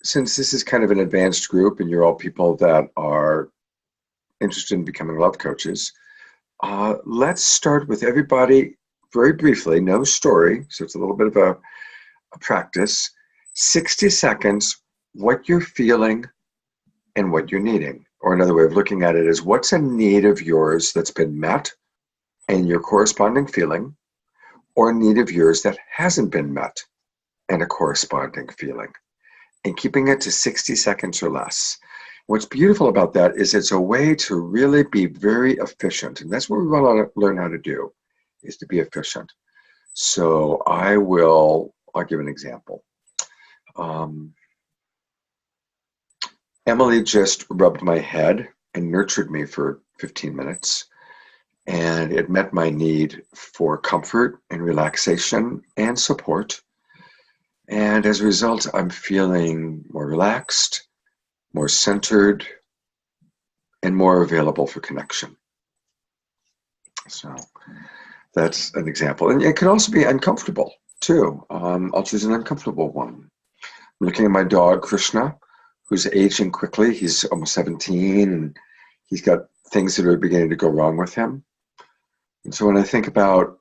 since this is kind of an advanced group and you're all people that are interested in becoming love coaches, let's start with everybody very briefly, no story, so it's a little bit of a practice. 60 seconds, what you're feeling and what you're needing. Or another way of looking at it is, what's a need of yours that's been met and your corresponding feeling, or a need of yours that hasn't been met and a corresponding feeling. And keeping it to 60 seconds or less. What's beautiful about that is it's a way to really be very efficient. And that's what we want to learn how to do, is to be efficient. So I'll give an example. Emily just rubbed my head and nurtured me for 15 minutes. And it met my need for comfort and relaxation and support. And as a result, I'm feeling more relaxed, more centered, and more available for connection. So that's an example. And it can also be uncomfortable too. I'll choose an uncomfortable one. I'm looking at my dog, Krishna, who's aging quickly. He's almost 17 and he's got things that are beginning to go wrong with him. And so when I think about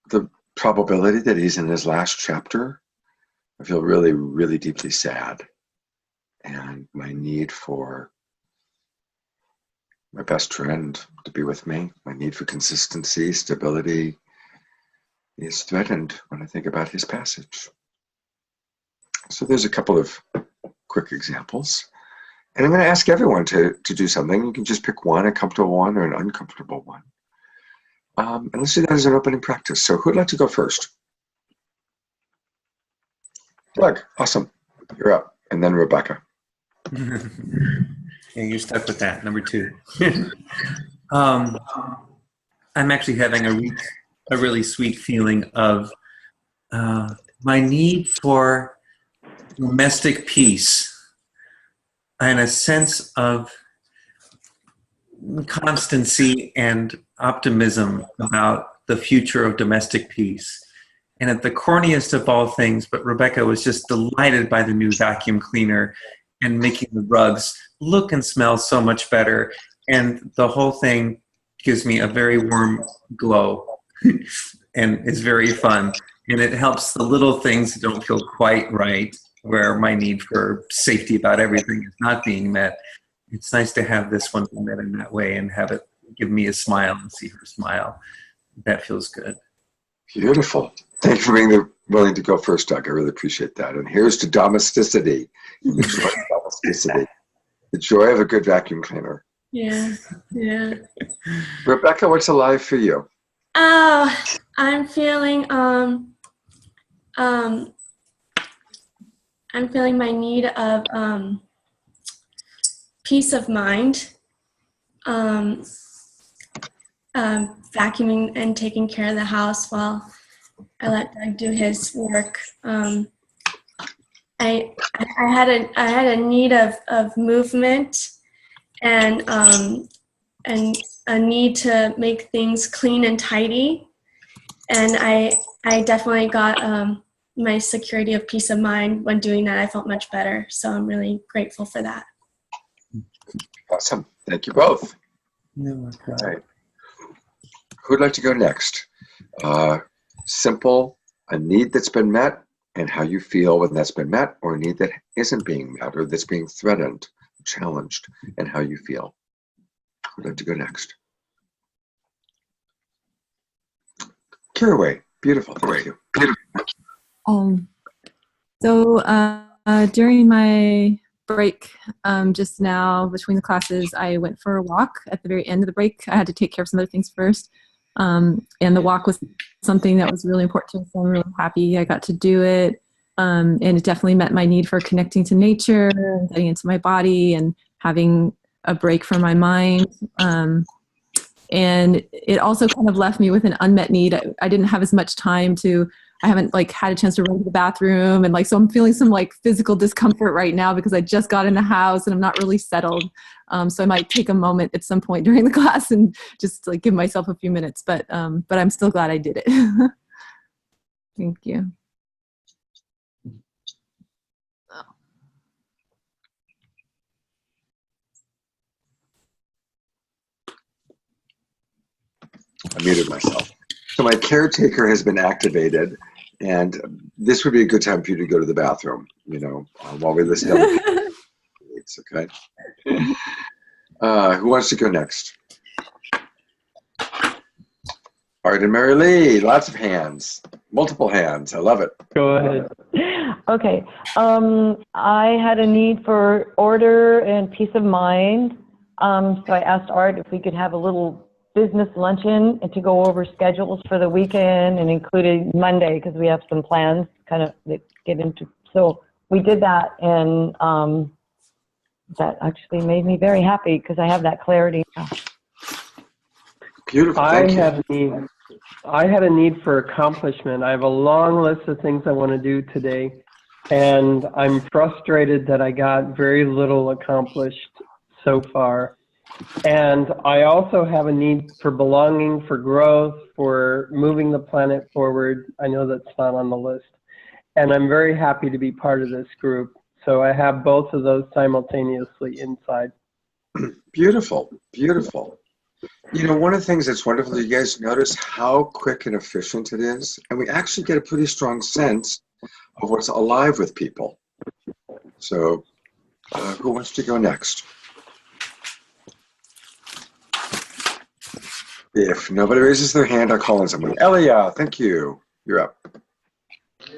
the probability that he's in his last chapter, I feel really, really deeply sad. And my need for my best friend to be with me, my need for consistency, stability, is threatened when I think about his passage. So there's a couple of quick examples. And I'm going to ask everyone to do something. You can just pick one, a comfortable one or an uncomfortable one. And let's do that as an opening practice. So who'd like to go first? Doug, awesome. You're up. And then Rebecca. Yeah, you're stuck with that, number 2. I'm actually having a really sweet feeling of my need for domestic peace and a sense of constancy and optimism about the future of domestic peace. And at the corniest of all things, but Rebecca was just delighted by the new vacuum cleaner and making the rugs look and smell so much better. And the whole thing gives me a very warm glow and it's very fun. And it helps the little things that don't feel quite right, where my need for safety about everything is not being met. It's nice to have this one met in that way and have it give me a smile and see her smile. That feels good. Beautiful. Thank you for being willing to go first, Doug. I really appreciate that. And here's to domesticity. The joy of domesticity. The joy of a good vacuum cleaner. Yeah. Rebecca, what's alive for you? I'm feeling my need of peace of mind. Vacuuming and taking care of the house while I let Doug do his work. I had a need of movement and a need to make things clean and tidy, and I definitely got my security of peace of mind when doing that. I felt much better, so I'm really grateful for that. Awesome. Thank you both. No, all right. Who'd like to go next? Simple, a need that's been met and how you feel when that's been met, or a need that isn't being met or that's being threatened, challenged, and how you feel. Who'd like to go next? Caraway, beautiful, thank you. During my break just now between the classes, I went for a walk at the very end of the break. I had to take care of some other things first. And the walk was something that was really important to me, so I'm really happy I got to do it. And it definitely met my need for connecting to nature, and getting into my body, and having a break from my mind. And it also kind of left me with an unmet need. I didn't have as much time I haven't had a chance to run to the bathroom, and so I'm feeling some physical discomfort right now because I just got in the house and I'm not really settled. So I might take a moment at some point during the class and just give myself a few minutes, but I'm still glad I did it. Thank you. I muted myself. So my caretaker has been activated, and this would be a good time for you to go to the bathroom, while we listen to other people. It's okay. Who wants to go next? All right, and Mary Lee, lots of hands, multiple hands. I love it. Go ahead. Okay. I had a need for order and peace of mind. So I asked Art if we could have a little business luncheon and to go over schedules for the weekend and included Monday because we have some plans kind of that get into. So we did that, and that actually made me very happy because I have that clarity now. Beautiful. Thank you. I had a need for accomplishment. I have a long list of things I want to do today, and I'm frustrated that I got very little accomplished so far. And I also have a need for belonging, for growth, for moving the planet forward. I know that's not on the list. And I'm very happy to be part of this group. So I have both of those simultaneously inside. Beautiful, beautiful. One of the things that's wonderful, you guys notice how quick and efficient it is, and we actually get a pretty strong sense of what's alive with people. So who wants to go next? If nobody raises their hand, I'll call on somebody. Elia, thank you. You're up.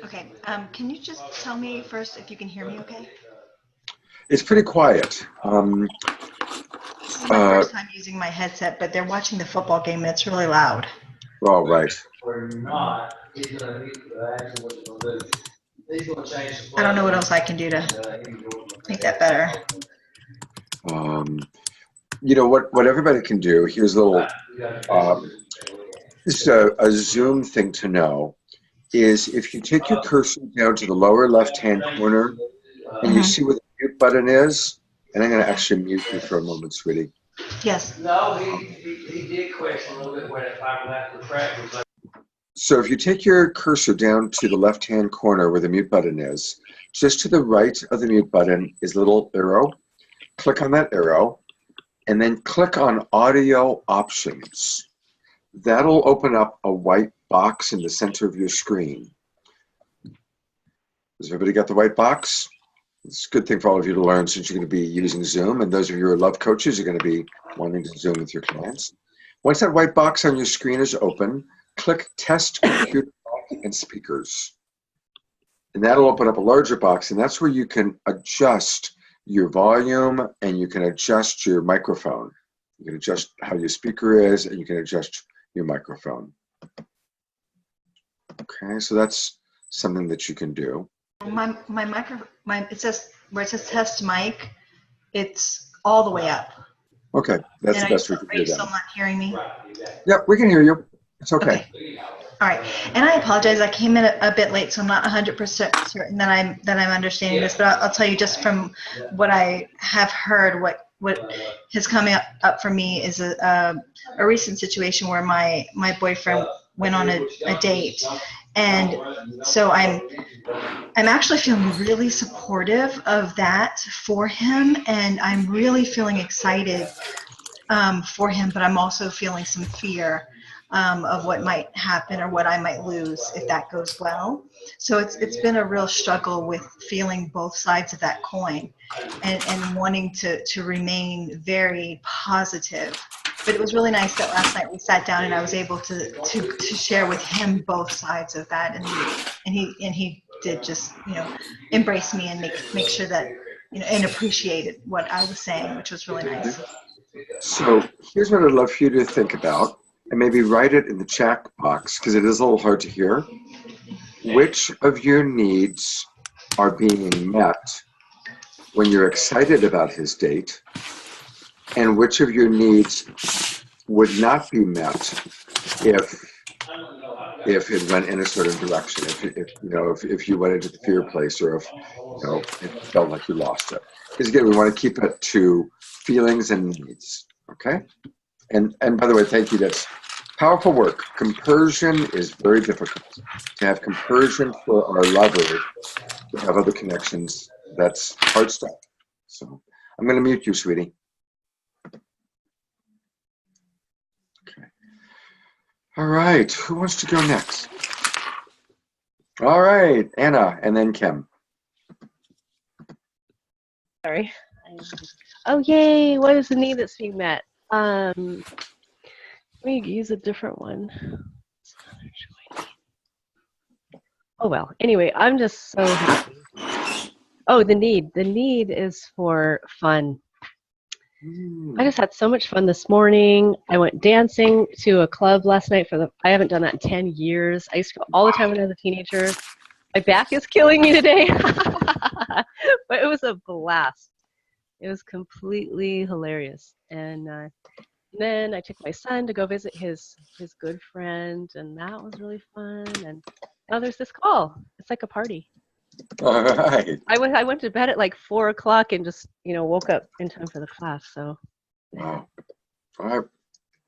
Okay, can you just tell me first if you can hear me okay? It's pretty quiet. This is my first time using my headset, but they're watching the football game and it's really loud. Oh, right. I don't know what else I can do to make that better. What everybody can do, here's a little, this is a Zoom thing to know, is if you take your cursor down to the lower left-hand corner and you see where the mute button is, and I'm going to actually mute you for a moment, sweetie. Yes. No, he did question a little bit where that fiber left the track was. So if you take your cursor down to the left-hand corner where the mute button is, just to the right of the mute button is a little arrow. Click on that arrow, and then click on Audio Options. That'll open up a white box in the center of your screen. Has everybody got the white box? It's a good thing for all of you to learn since you're going to be using Zoom, and those of you who are love coaches are going to be wanting to Zoom with your clients. Once that white box on your screen is open, click Test Computer and Speakers. And that'll open up a larger box, and that's where you can adjust your volume and you can adjust your microphone. You can adjust how your speaker is, and you can adjust your microphone. Okay, so that's something that you can do. It says where it says test mic, it's all the way up. Okay, that's the best we can do. Are you still not hearing me? Yep, we can hear you. It's okay. All right, and I apologize. I came in a bit late, so I'm not 100% certain that I'm understanding this. But I'll tell you just from what I have heard, what has coming up for me is a recent situation where my boyfriend went on a date, and so I'm actually feeling really supportive of that for him, and I'm really feeling excited for him, but I'm also feeling some fear of what might happen or what I might lose if that goes well. So it's been a real struggle with feeling both sides of that coin and wanting to remain very positive. But it was really nice that last night we sat down and I was able to share with him both sides of that, and he did just embrace me and make sure that and appreciated what I was saying, which was really nice. So here's what I'd love for you to think about, and maybe write it in the chat box because it is a little hard to hear. Which of your needs are being met when you're excited about his date, and which of your needs would not be met if it went in a certain direction, if you went into the fear place, or if it felt like you lost it. Because again, we want to keep it to feelings and needs. Okay, and by the way, thank you. That's powerful work. Compersion is very difficult. To have compersion for our lover, to have other connections, that's hard stuff. So I'm going to mute you, sweetie. Okay. All right, who wants to go next? All right, Anna, and then Kim. Sorry. Oh, yay. What is the need that's being met? Let me use a different one. Oh, well. Anyway, I'm just so happy. Oh, the need. The need is for fun. I just had so much fun this morning. I went dancing to a club last night I haven't done that in 10 years. I used to go all the time when I was a teenager. My back is killing me today. But it was a blast. It was completely hilarious. And then I took my son to go visit his good friend, and that was really fun. And now there's this call. It's like a party. All right. I went to bed at like 4 o'clock and just woke up in time for the class. So. Wow. All right.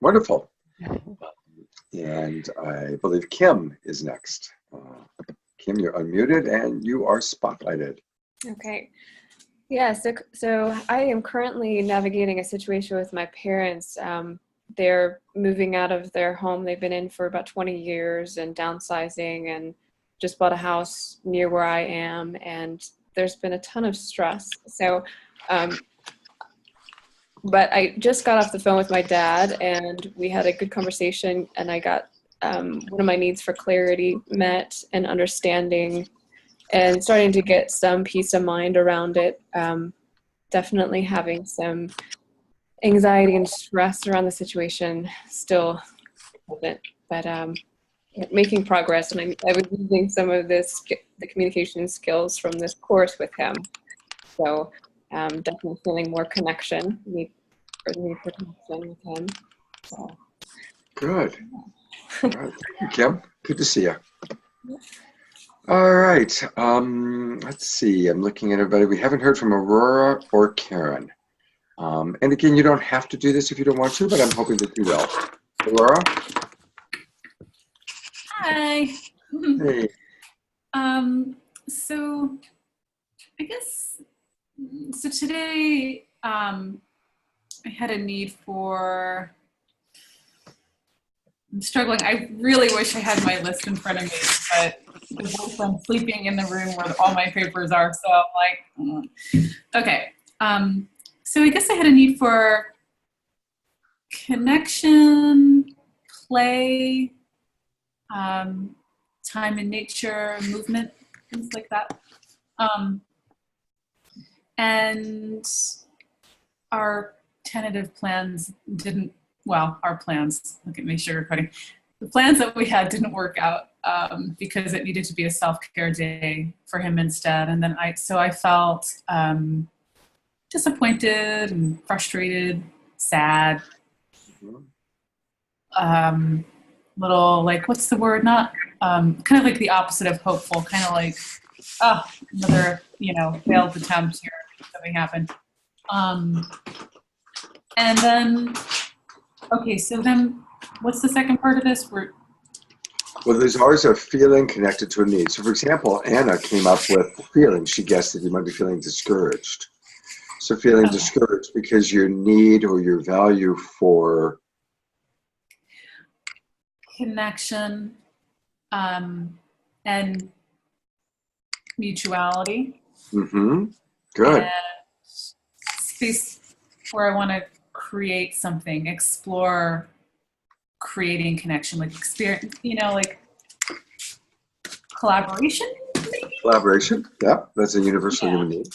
Wonderful. And I believe Kim is next. Kim, you're unmuted and you are spotlighted. Okay. Yeah, so I am currently navigating a situation with my parents. They're moving out of their home they've been in for about 20 years and downsizing, and just bought a house near where I am, and there's been a ton of stress. So, but I just got off the phone with my dad, and we had a good conversation, and I got one of my needs for clarity met and understanding, and starting to get some peace of mind around it. Definitely having some anxiety and stress around the situation still present, but making progress. And I was using some of the communication skills from this course with him. So definitely feeling more connection, need for connection with him. So. Good. All right. Thank you, Kim. Good to see you. All right. Let's see. I'm looking at everybody. We haven't heard from Aurora or Karen. And again, you don't have to do this if you don't want to, but I'm hoping that you will. Aurora? Hi. Hey. So I guess, so today I had a need for, I'm struggling. I really wish I had my list in front of me, but I'm sleeping in the room where all my papers are. So I'm like, okay. So I guess I had a need for connection, play, time in nature, movement, things like that. And our tentative plans our plans, look at me sugarcoating. The plans that we had didn't work out because it needed to be a self-care day for him instead. And then I felt disappointed and frustrated, sad, little, like, what's the word? Not, kind of like the opposite of hopeful, kind of like, another, failed attempt here, something happened. And then, okay, so then what's the second part of this? Well, there's always a feeling connected to a need. So, for example, Anna came up with the feeling. She guessed that you might be feeling discouraged. So feeling discouraged because your need or your value for connection and mutuality. Mm-hmm. Good. And space where I want to create something, explore creating connection, like experience, like collaboration, maybe? Collaboration, yeah, that's a universal human need.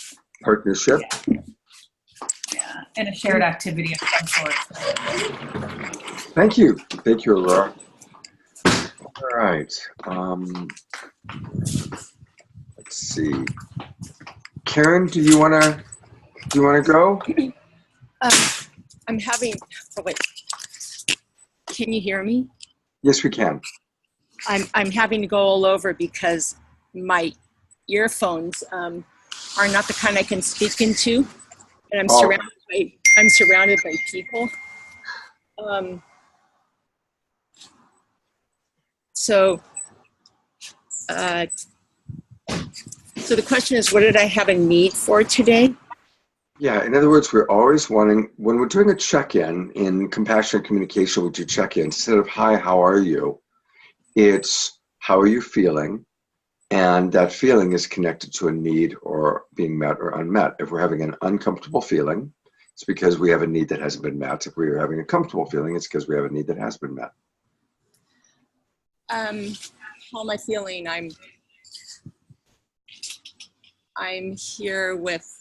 Partnership. Yeah, and a shared activity of some sort. Thank you. Thank you, Aurora. All right. Let's see. Karen, do you wanna go? I'm having. Oh wait. Can you hear me? Yes, we can. I'm having to go all over because my earphones are not the kind I can speak into, and I'm surrounded by people. So the question is, what did I have a need for today? Yeah, in other words, we're always wanting, when we're doing a check-in in compassionate communication, we do check-in. Instead of, hi, how are you? It's, how are you feeling? And that feeling is connected to a need or being met or unmet. If we're having an uncomfortable feeling, it's because we have a need that hasn't been met. If we are having a comfortable feeling, it's because we have a need that has been met. How am I feeling? I'm here with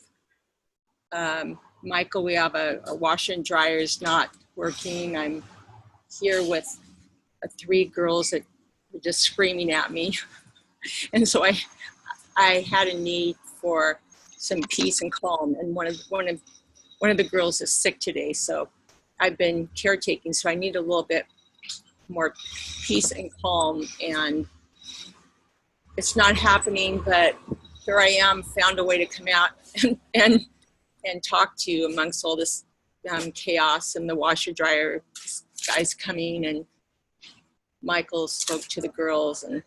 Michael. We have a washer and dryer is not working. I'm here with 3 girls that were just screaming at me. And so I had a need for some peace and calm. And one of the girls is sick today, so I've been caretaking. So I need a little bit more peace and calm, and it's not happening. But here I am, found a way to come out and talk to you amongst all this chaos and the washer dryer guys coming, and Michael spoke to the girls, and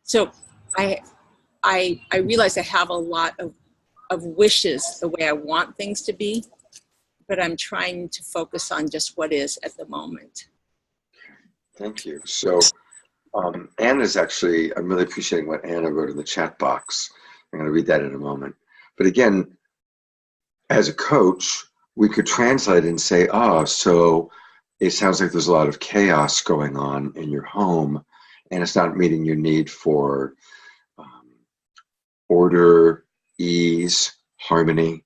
so I realize I have a lot of wishes the way I want things to be, but I'm trying to focus on just what is at the moment. Thank you. So Anna's actually, I'm really appreciating what Anna wrote in the chat box. I'm going to read that in a moment. But again, as a coach, we could translate and say, oh, so it sounds like there's a lot of chaos going on in your home, and it's not meeting your need for order, ease, harmony.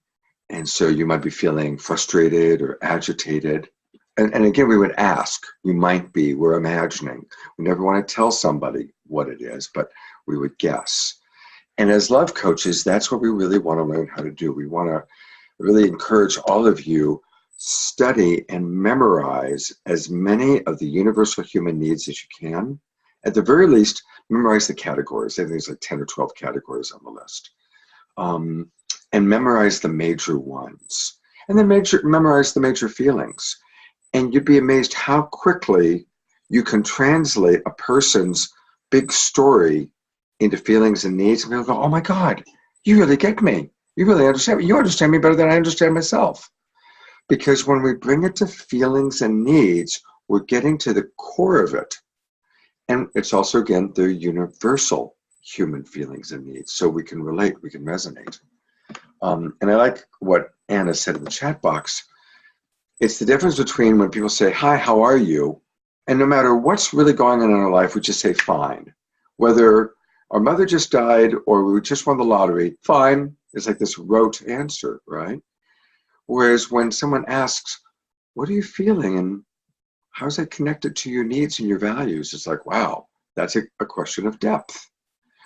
And so you might be feeling frustrated or agitated. And again, we would ask, you might be, we're imagining. We never want to tell somebody what it is, but we would guess. And as love coaches, that's what we really want to learn how to do. We want to really encourage all of you, study and memorize as many of the universal human needs as you can. At the very least, memorize the categories. I think there's like 10 or 12 categories on the list. And memorize the major ones. And then memorize the major feelings. And you'd be amazed how quickly you can translate a person's big story into feelings and needs. And people go, oh my God, you really get me. You really understand me. You understand me better than I understand myself. Because when we bring it to feelings and needs, we're getting to the core of it. And it's also, again, the universal human feelings and needs. So we can relate, we can resonate. And I like what Anna said in the chat box. It's the difference between when people say, hi, how are you? And no matter what's really going on in our life, we just say fine. Whether our mother just died or we just won the lottery, fine. It's like this rote answer, right? Whereas when someone asks, what are you feeling? And how's that connected to your needs and your values? It's like, wow, that's a question of depth.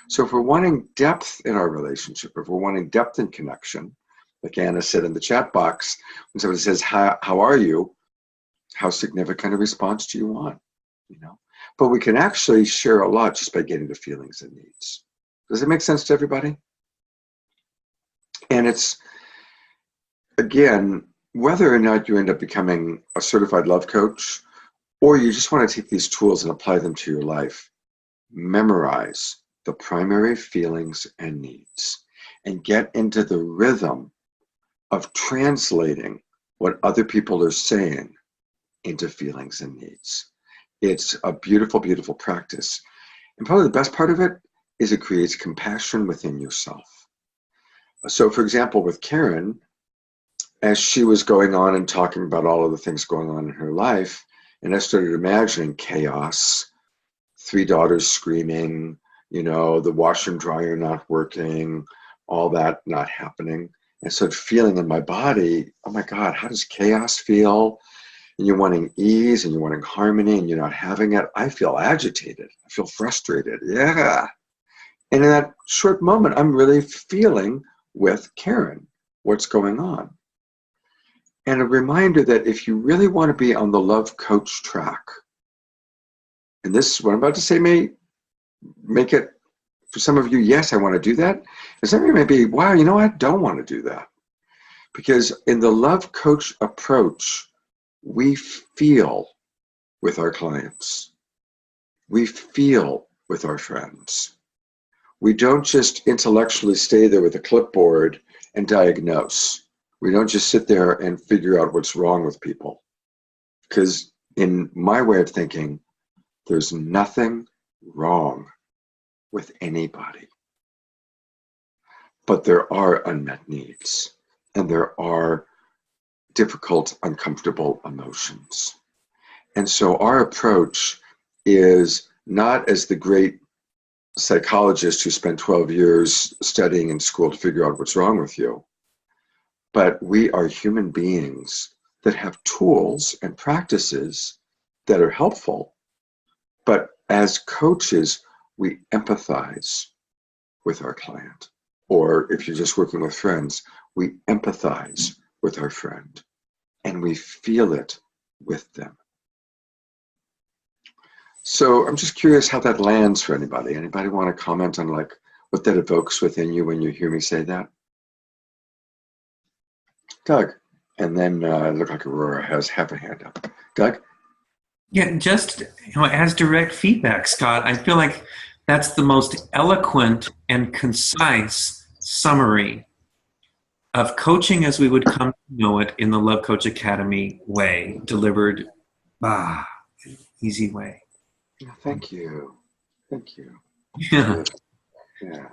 So if we're wanting depth in our relationship, if we're wanting depth in connection, like Anna said in the chat box, when somebody says, how are you? How significant a response do you want? You know, but we can actually share a lot just by getting the feelings and needs. Does it make sense to everybody? And it's, again, whether or not you end up becoming a certified love coach, or you just want to take these tools and apply them to your life, memorize the primary feelings and needs and get into the rhythm of translating what other people are saying into feelings and needs. It's a beautiful, beautiful practice. And probably the best part of it is it creates compassion within yourself. So for example, with Karen, as she was going on and talking about all of the things going on in her life, and I started imagining chaos, 3 daughters screaming, you know, the washer and dryer not working, all that not happening. And so feeling in my body, oh my God, how does chaos feel? And you're wanting ease and you're wanting harmony and you're not having it. I feel agitated. I feel frustrated. Yeah. And in that short moment, I'm really feeling with Karen what's going on. And a reminder that if you really want to be on the love coach track, and this, what I'm about to say may make it, for some of you, yes, I want to do that. And some of you may be, wow, you know, I don't want to do that. Because in the love coach approach, we feel with our clients. We feel with our friends. We don't just intellectually stay there with a clipboard and diagnose. We don't just sit there and figure out what's wrong with people. Because in my way of thinking, there's nothing wrong with anybody. But there are unmet needs, and there are difficult, uncomfortable emotions. And so our approach is not as the great psychologist who spent 12 years studying in school to figure out what's wrong with you, but we are human beings that have tools and practices that are helpful. But as coaches, we empathize with our client. Or if you're just working with friends, we empathize with our friend and we feel it with them. So I'm just curious how that lands for anybody. Anybody want to comment on like what that evokes within you when you hear me say that? Doug. And then it looked like Aurora has half a hand up. Doug? Yeah, just as direct feedback, Scott, I feel like that's the most eloquent and concise summary of coaching as we would come to know it in the Love Coach Academy way, delivered, easy way. Thank you. Thank you. Yeah. Yeah.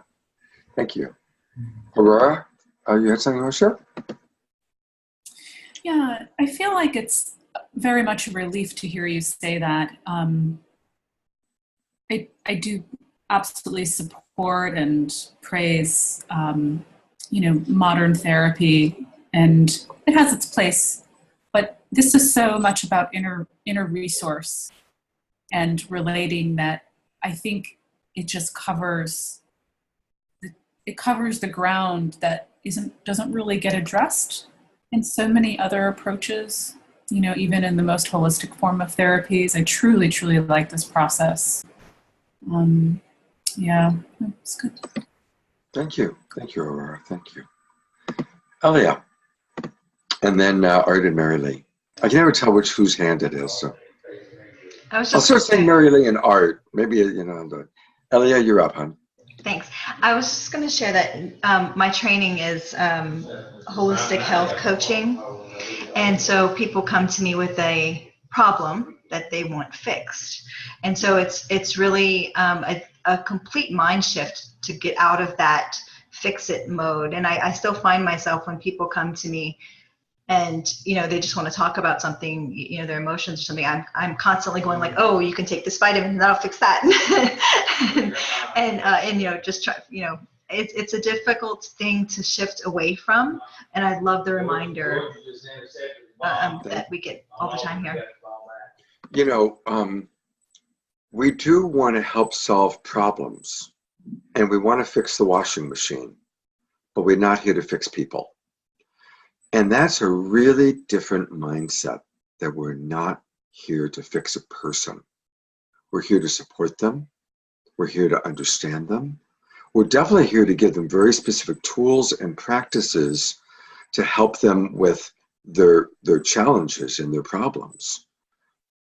Thank you. Aurora, you had something you want to share? Yeah, I feel like it's very much a relief to hear you say that. I do absolutely support and praise, modern therapy, and it has its place. But this is so much about inner resource and relating that I think it just covers the ground that doesn't really get addressed in so many other approaches, even in the most holistic form of therapies. I truly, truly like this process. Yeah, it's good. Thank you. Thank you, Aurora. Thank you. Elia. And then Art and Mary Lee. I can never tell whose hand it is. So I'll start saying Mary Lee and Art. Maybe, Elia, you're up, hon. Thanks. I was just going to share that my training is holistic health coaching. And so people come to me with a problem that they want fixed. And so it's really a complete mind shift to get out of that fix-it mode. And I still find myself when people come to me and they just want to talk about something, their emotions or something, I'm constantly going like, oh, you can take this vitamin and that'll fix that. and just try, it's a difficult thing to shift away from, and I love the reminder that we get all the time here. We do want to help solve problems, and we want to fix the washing machine, but we're not here to fix people. And that's a really different mindset, that we're not here to fix a person. We're here to support them. We're here to understand them. We're definitely here to give them very specific tools and practices to help them with their challenges and their problems,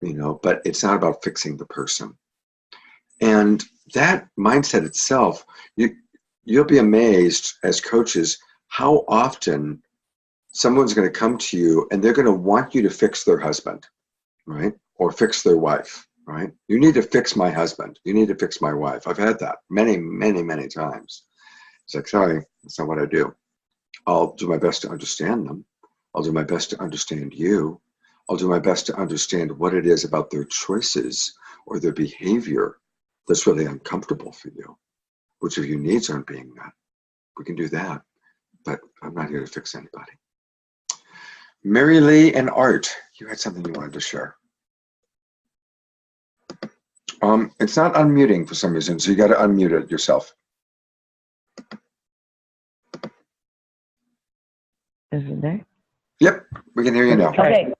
but it's not about fixing the person. And that mindset itself, you'll be amazed as coaches how often someone's going to come to you and they're going to want you to fix their husband, right? Or fix their wife, right? You need to fix my husband. You need to fix my wife. I've had that many, many, many times. It's like, sorry, that's not what I do. I'll do my best to understand them. I'll do my best to understand you. I'll do my best to understand what it is about their choices or their behavior that's really uncomfortable for you. Which of your needs aren't being met? We can do that, but I'm not here to fix anybody. Mary Lee and Art, you had something you wanted to share. It's not unmuting for some reason, so you got to unmute it yourself. Is it there? Yep, we can hear you now. Okay,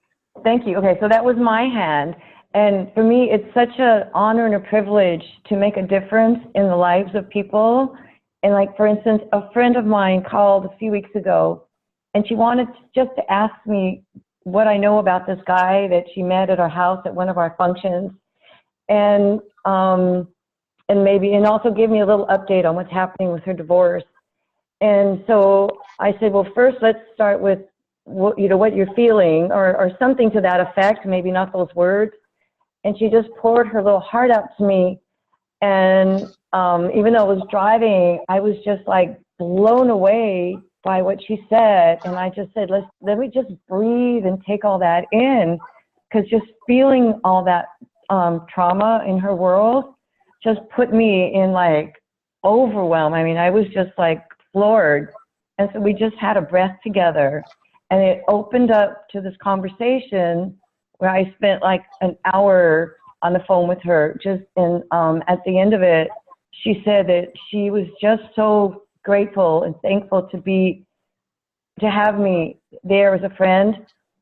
thank you. Okay, so that was my hand. And for me, it's such an honor and a privilege to make a difference in the lives of people. And like, for instance, a friend of mine called a few weeks ago, and she wanted just to ask me what I know about this guy that she met at our house at one of our functions. And also give me a little update on what's happening with her divorce. And so I said, well, first let's start with what you're feeling, or something to that effect, maybe not those words. And she just poured her little heart out to me. And even though I was driving, I was just like blown away by what she said. And I just said, let me just breathe and take all that in, because just feeling all that trauma in her world just put me in like overwhelm. I mean, I was just like floored. And so we just had a breath together, and it opened up to this conversation where I spent like an hour on the phone with her. And at the end of it, she said that she was just so grateful and thankful to have me there as a friend,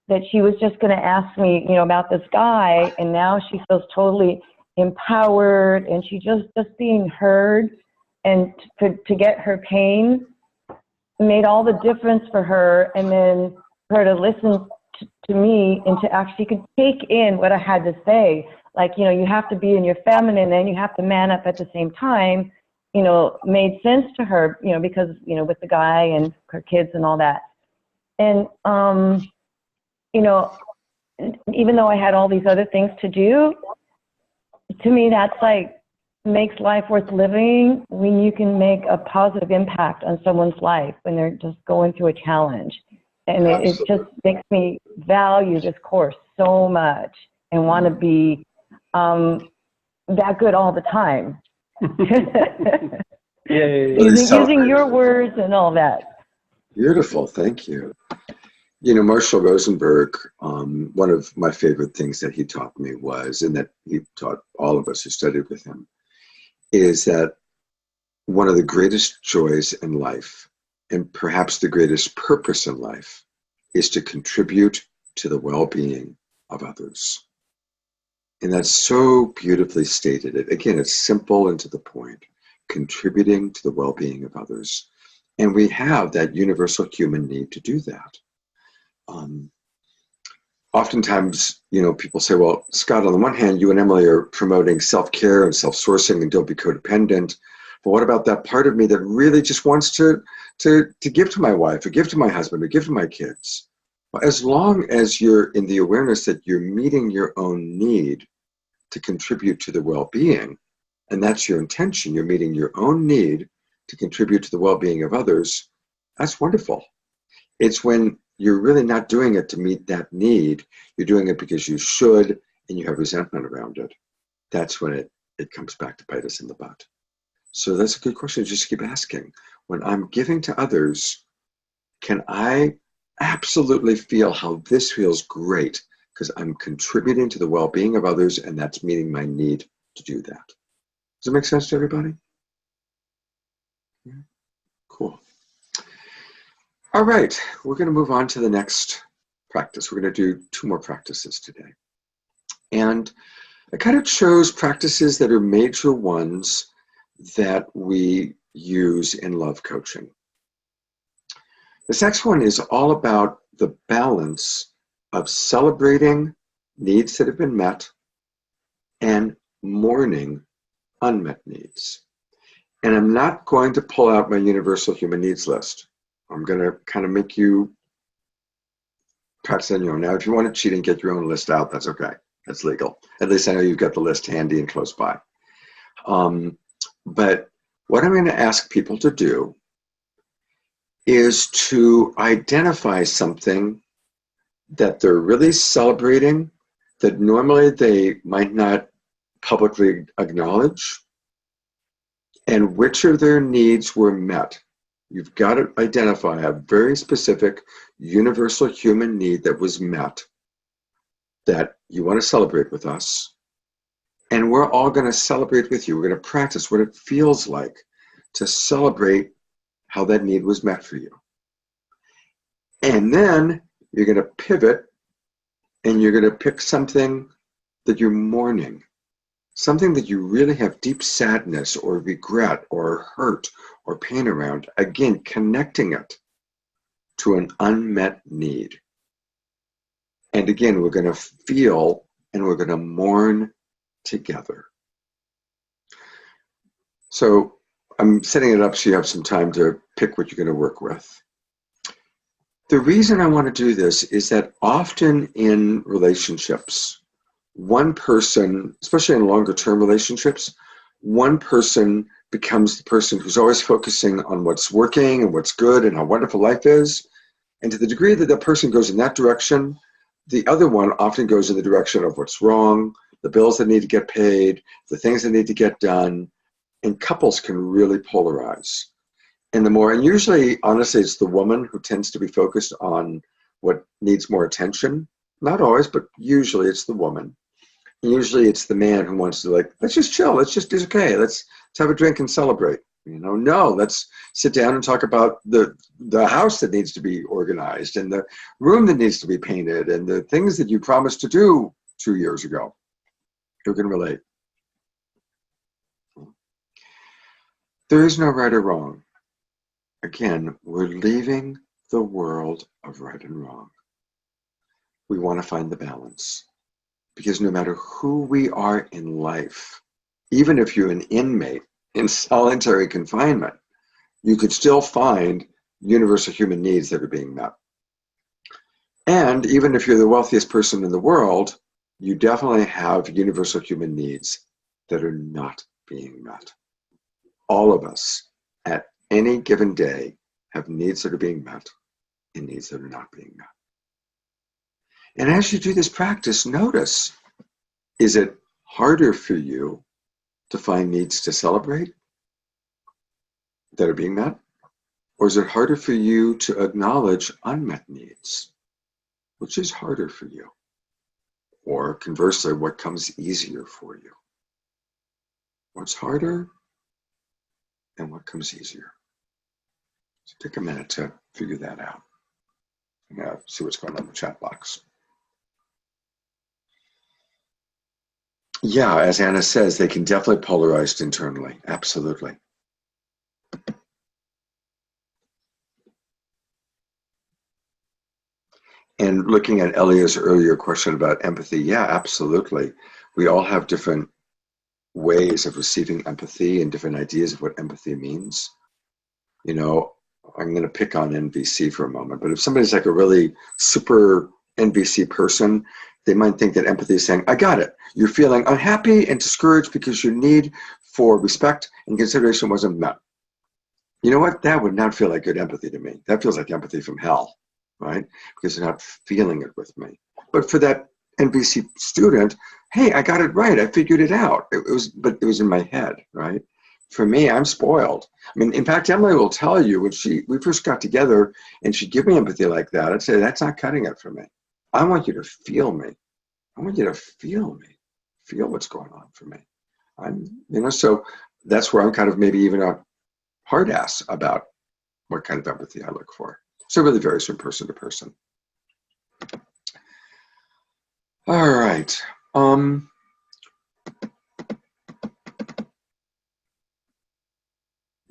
that she was just going to ask me, about this guy, and now she feels totally empowered, and she just being heard, and to get her pain made all the difference for her. And then for her to listen to me, and to actually could take in what I had to say. Like, you have to be in your feminine and you have to man up at the same time, made sense to her, because, with the guy and her kids and all that. And, even though I had all these other things to do, to me, that's like, makes life worth living, when you can make a positive impact on someone's life when they're just going through a challenge. And it just makes me value this course so much and want to be that good all the time. Using your words and all that. Beautiful, thank you. Marshall Rosenberg, one of my favorite things that he taught me was, and that he taught all of us who studied with him, is that one of the greatest joys in life, and perhaps the greatest purpose in life, is to contribute to the well-being of others. And that's so beautifully stated. Again, it's simple and to the point, contributing to the well-being of others. And we have that universal human need to do that. Oftentimes, people say, well, Scott, on the one hand, you and Emily are promoting self-care and self-sourcing and don't be codependent. But what about that part of me that really just wants to give to my wife, or give to my husband, or give to my kids? Well, as long as you're in the awareness that you're meeting your own need to contribute to the well-being, and that's your intention, you're meeting your own need to contribute to the well-being of others, that's wonderful. It's when you're really not doing it to meet that need, you're doing it because you should, and you have resentment around it. That's when it comes back to bite us in the butt. So that's a good question. Just keep asking. When I'm giving to others, can I absolutely feel how this feels great, because I'm contributing to the well-being of others, and that's meeting my need to do that? Does it make sense to everybody? Yeah. Cool. All right, we're going to move on to the next practice. We're going to do 2 more practices today. And I kind of chose practices that are major ones that we use in love coaching. This next one is all about the balance of celebrating needs that have been met and mourning unmet needs. And I'm not going to pull out my universal human needs list. I'm going to kind of make you practice on your own. Now, if you want to cheat and get your own list out, that's okay. That's legal. At least I know you've got the list handy and close by. But what I'm going to ask people to do is to identify something that they're really celebrating that normally they might not publicly acknowledge, and which of their needs were met. You've got to identify a very specific universal human need that was met that you want to celebrate with us. And we're all going to celebrate with you. We're going to practice what it feels like to celebrate how that need was met for you. And then you're going to pivot and you're going to pick something that you're mourning, something that you really have deep sadness or regret or hurt or pain around. Again, connecting it to an unmet need. And again, we're going to feel and we're going to mourn together. So I'm setting it up so you have some time to pick what you're going to work with. The reason I want to do this is that often in relationships, one person, especially in longer term relationships, one person becomes the person who's always focusing on what's working and what's good and how wonderful life is. And to the degree that that person goes in that direction, the other one often goes in the direction of what's wrong, the bills that need to get paid, the things that need to get done. And couples can really polarize. And the more, and usually, honestly, it's the woman who tends to be focused on what needs more attention. Not always, but usually it's the woman. And usually it's the man who wants to, like, let's just chill. It's okay. Let's have a drink and celebrate. No, let's sit down and talk about the house that needs to be organized and the room that needs to be painted and the things that you promised to do 2 years ago. Who can relate? There is no right or wrong. Again, we're leaving the world of right and wrong. We want to find the balance. Because no matter who we are in life, even if you're an inmate in solitary confinement, you could still find universal human needs that are being met. And even if you're the wealthiest person in the world, you definitely have universal human needs that are not being met. All of us at any given day have needs that are being met and needs that are not being met. And as you do this practice, notice, is it harder for you to find needs to celebrate that are being met? Or is it harder for you to acknowledge unmet needs? Which is harder for you? Or conversely, what comes easier for you? What's harder and what comes easier? So take a minute to figure that out. I'm going to see what's going on in the chat box. Yeah, as Anna says, they can definitely polarize internally. Absolutely. And looking at Elia's earlier question about empathy, yeah, absolutely. We all have different ways of receiving empathy and different ideas of what empathy means. I'm going to pick on NVC for a moment, but if somebody's like a really super NVC person, they might think that empathy is saying, I got it. You're feeling unhappy and discouraged because your need for respect and consideration wasn't met. You know what? That would not feel like good empathy to me. That feels like empathy from hell, right? Because they're not feeling it with me. But for that NVC student, hey, I got it right. I figured it out. But it was in my head, right? For me, I'm spoiled. I mean, in fact, Emily will tell you when we first got together and she'd give me empathy like that, I'd say, that's not cutting it for me. I want you to feel me. I want you to feel me. Feel what's going on for me. So that's where I'm kind of maybe even a hard ass about what kind of empathy I look for. So it really varies from person to person. All right.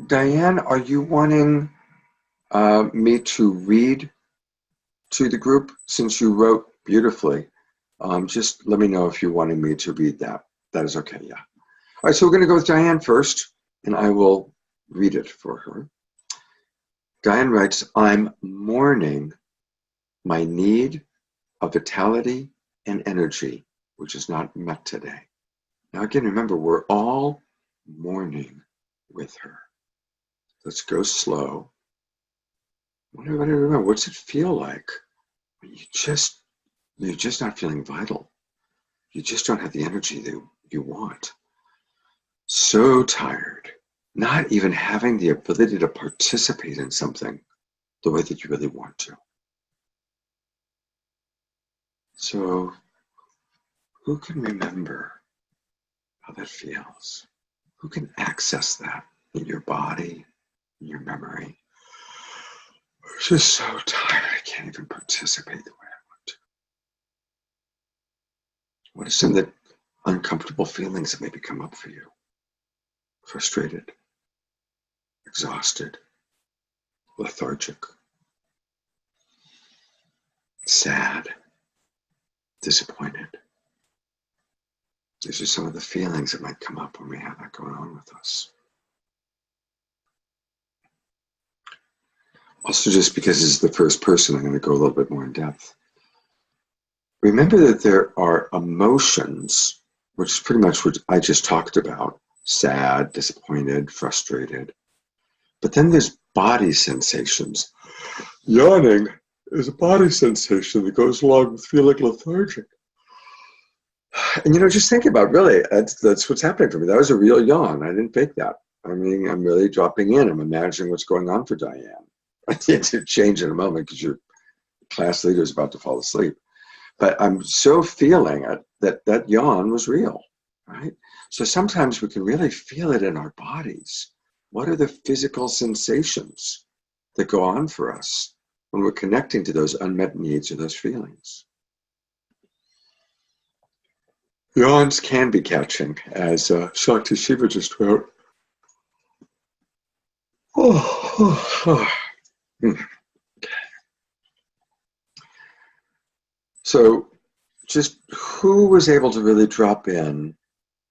Diane, are you wanting me to read to the group since you wrote beautifully? Just let me know if you're wanting me to read that. That is okay, yeah. All right, so we're going to go with Diane first, and I will read it for her. Diane writes, I'm mourning my need of vitality and energy, which is not met today. Now again, remember, we're all mourning with her. Let's go slow. I want everybody to remember, what's it feel like when you're just not feeling vital? You just don't have the energy that you want. So tired, not even having the ability to participate in something the way that you really want to. So, who can remember how that feels? Who can access that in your body, in your memory? I'm just so tired, I can't even participate the way I want to. What are some of the uncomfortable feelings that maybe come up for you? Frustrated, exhausted, lethargic, sad, disappointed. These are some of the feelings that might come up when we have that going on with us. Also, just because it's the first person, I'm going to go a little bit more in depth. Remember that there are emotions, which is pretty much what I just talked about: sad, disappointed, frustrated. But then there's body sensations. Yawning is a body sensation that goes along with feeling lethargic. And just think about, really, that's what's happening for me. That was a real yawn. I didn't fake that. I mean, I'm really dropping in. I'm imagining what's going on for Diane. I need to change in a moment because your class leader is about to fall asleep. But I'm so feeling it that yawn was real, right? So sometimes we can really feel it in our bodies. What are the physical sensations that go on for us when we're connecting to those unmet needs or those feelings? Yawns can be catching, as Shakti Shiva just wrote. So just who was able to really drop in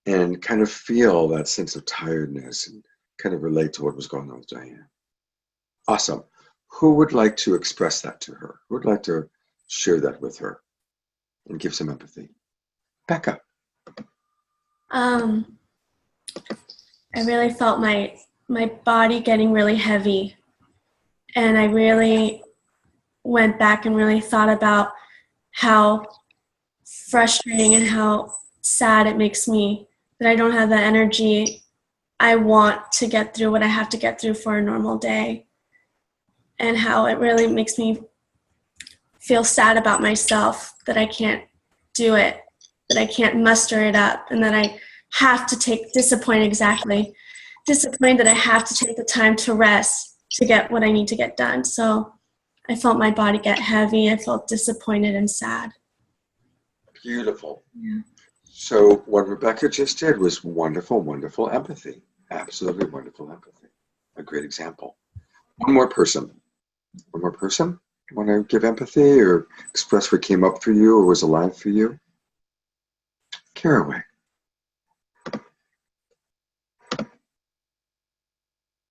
and kind of feel that sense of tiredness and kind of relate to what was going on with Diane? Awesome. Who would like to express that to her? Who would like to share that with her and give some empathy? Becca. I really felt my body getting really heavy, and I really went back and really thought about how frustrating and how sad it makes me that I don't have the energy I want to get through what I have to get through for a normal day, and how it really makes me feel sad about myself that I can't do it, that I can't muster it up, and that I have to disappointed that I have to take the time to rest to get what I need to get done. So I felt my body get heavy. I felt disappointed and sad. Beautiful. Yeah. So what Rebecca just did was wonderful, wonderful empathy. Absolutely wonderful empathy. A great example. One more person. One more person? Want to give empathy or express what came up for you or was alive for you? Caraway.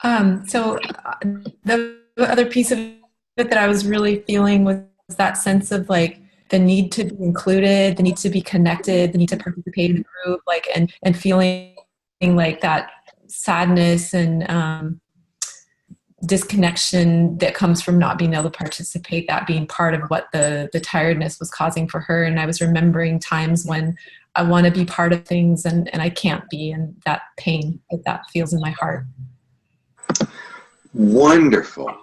The other piece of it that I was really feeling was that sense of like the need to be included, the need to be connected, the need to participate in the group, like and feeling like that sadness and disconnection that comes from not being able to participate, that being part of what the tiredness was causing for her. And I was remembering times when I want to be part of things and I can't be, and that pain that feels in my heart. Wonderful.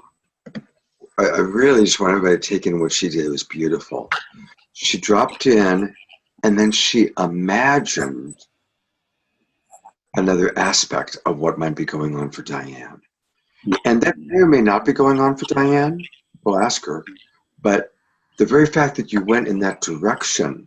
I really just want everybody to take in what she did. It was beautiful. She dropped in and then she imagined another aspect of what might be going on for Diane. And that may or may not be going on for Diane. We'll ask her. But the very fact that you went in that direction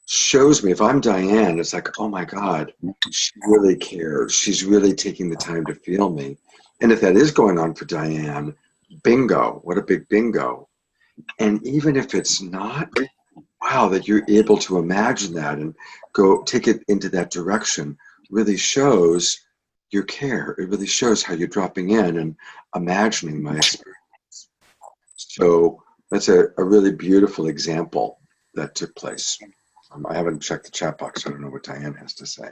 shows me, if I'm Diane, it's like, oh my God, she really cares. She's really taking the time to feel me. And if that is going on for Diane, bingo, what a big bingo. And even if it's not, wow, that you're able to imagine that and go take it into that direction really shows your care. It really shows how you're dropping in and imagining my experience. So that's a really beautiful example that took place. I haven't checked the chat box, so I don't know what Diane has to say.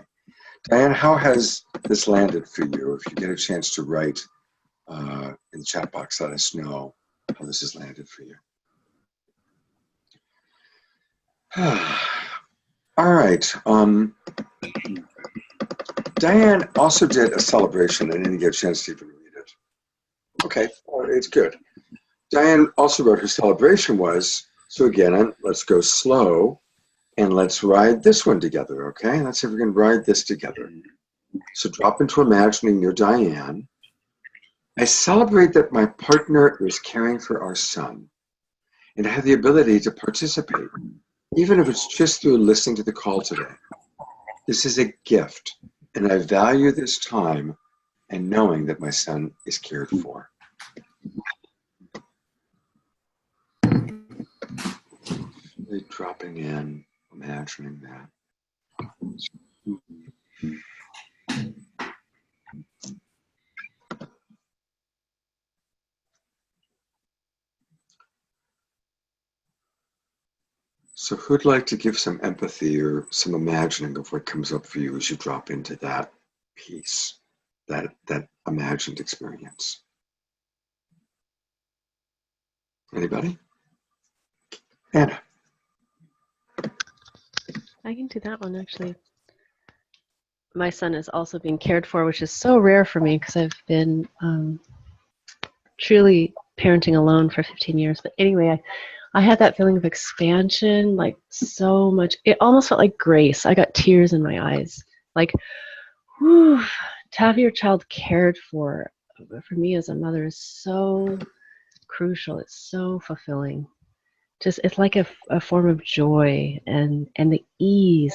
Diane, how has this landed for you? If you get a chance to write in the chat box, let us know how this has landed for you. All right. Diane also did a celebration. I didn't get a chance to even read it. Okay, well, it's good. Diane also wrote her celebration was, so again, let's go slow and let's ride this one together, okay? Let's see if we can ride this together. So drop into imagining you're Diane. I celebrate that my partner is caring for our son and I have the ability to participate, even if it's just through listening to the call today. This is a gift, and I value this time and knowing that my son is cared for. Really dropping in, imagining that. So who'd like to give some empathy or some imagining of what comes up for you as you drop into that piece, that imagined experience? Anybody? Anna. I can do that one, actually. My son is also being cared for, which is so rare for me because I've been truly parenting alone for 15 years. But anyway, I had that feeling of expansion, like so much. It almost felt like grace. I got tears in my eyes. Like, whew, to have your child cared for me as a mother is so crucial. It's so fulfilling. Just, it's like a form of joy and the ease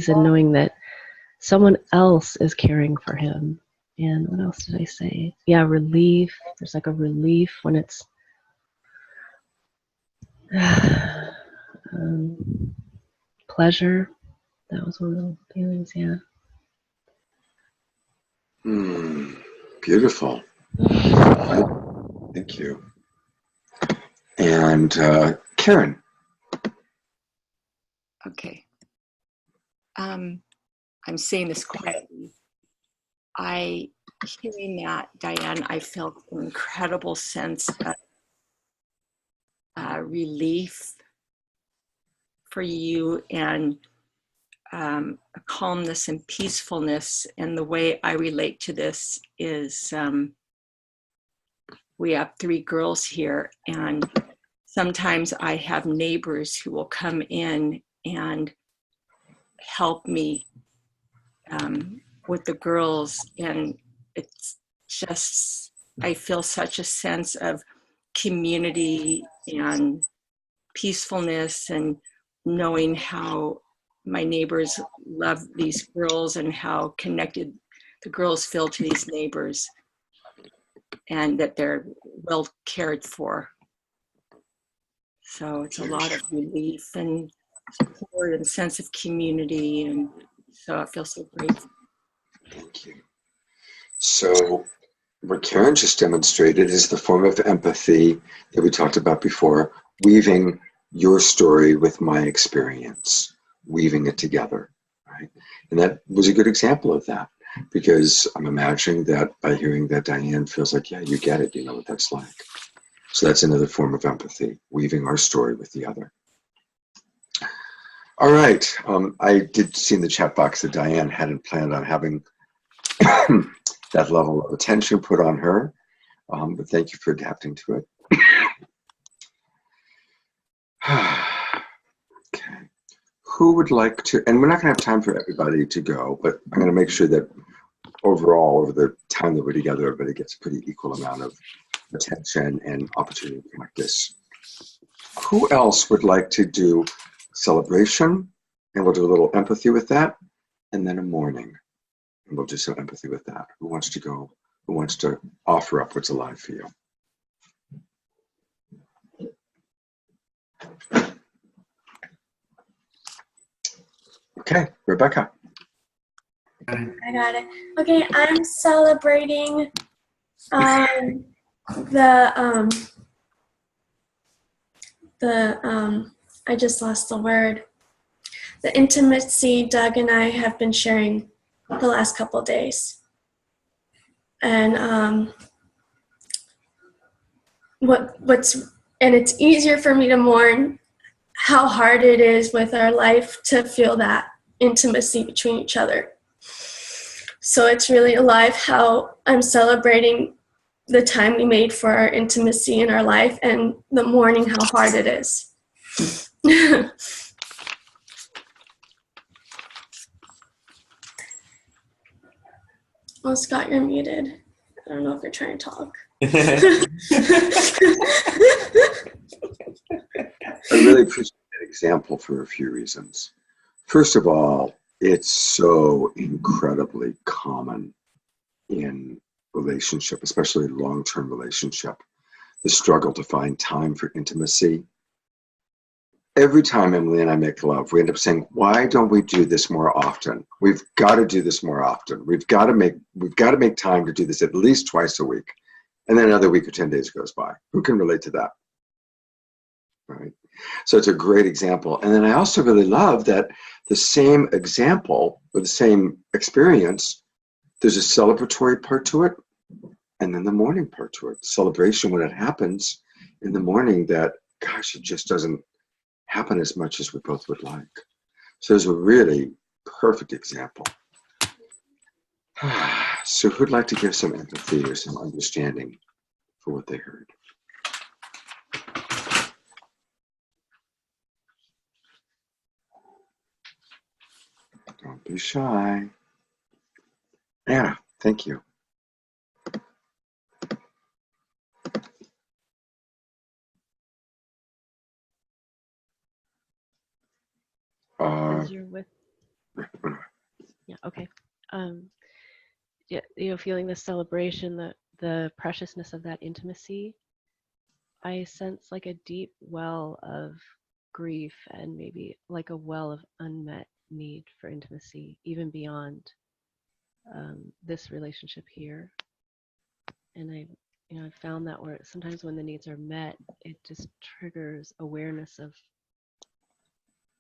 in knowing that someone else is caring for him. And what else did I say? Yeah, relief. There's like a relief when it's pleasure. That was one of the feelings, yeah. Beautiful. Thank you. And Karen. Okay. I'm saying this quietly. Hearing that, Diane, I felt an incredible sense of relief for you and a calmness and peacefulness. And the way I relate to this is we have 3 girls here, and sometimes I have neighbors who will come in and help me with the girls, and it's just, I feel such a sense of community and peacefulness, and knowing how my neighbors love these girls and how connected the girls feel to these neighbors, and that they're well cared for. So it's a lot of relief and support and sense of community, and so I feel so grateful. Thank you. So what Karen just demonstrated is the form of empathy that we talked about before, weaving your story with my experience, weaving it together, right? And that was a good example of that, because I'm imagining that by hearing that Diane feels like, yeah, you get it, you know what that's like. So that's another form of empathy, weaving our story with the other. All right, I did see in the chat box that Diane hadn't planned on having that level of attention put on her, but thank you for adapting to it. Okay, who would like to, and we're not gonna have time for everybody to go, but I'm gonna make sure that overall, over the time that we're together, everybody gets a pretty equal amount of attention and opportunity to practice. Who else would like to do celebration? And we'll do a little empathy with that, and then a mourning. And we'll do some empathy with that. Who wants to go? Who wants to offer up what's alive for you? Okay, Rebecca. I got it. Okay, I'm celebrating I just lost the word. The intimacy Doug and I have been sharing the last couple of days. And it's easier for me to mourn how hard it is with our life to feel that intimacy between each other. So it's really alive how I'm celebrating the time we made for our intimacy in our life, and the mourning how hard it is. Oh, Scott, you're muted. I don't know if you're trying to talk. I really appreciate that example for a few reasons. First of all, it's so incredibly common in relationship, especially long-term relationship, the struggle to find time for intimacy. Every time Emily and I make love, we end up saying, why don't we do this more often? We've got to do this more often. We've got to make time to do this at least twice a week. And then another week or 10 days goes by. Who can relate to that? right? So it's a great example. And then I also really love that the same example or the same experience, there's a celebratory part to it and then the mourning part to it. Celebration when it happens in the morning that, gosh, it just doesn't happen as much as we both would like. So there's a really perfect example. So who'd like to give some empathy or some understanding for what they heard? Don't be shy. Anna, thank you. As you're with, yeah, okay. Yeah, feeling the celebration, the preciousness of that intimacy, I sense like a deep well of grief and maybe like a well of unmet need for intimacy, even beyond this relationship here. And I've found that where sometimes when the needs are met, it just triggers awareness of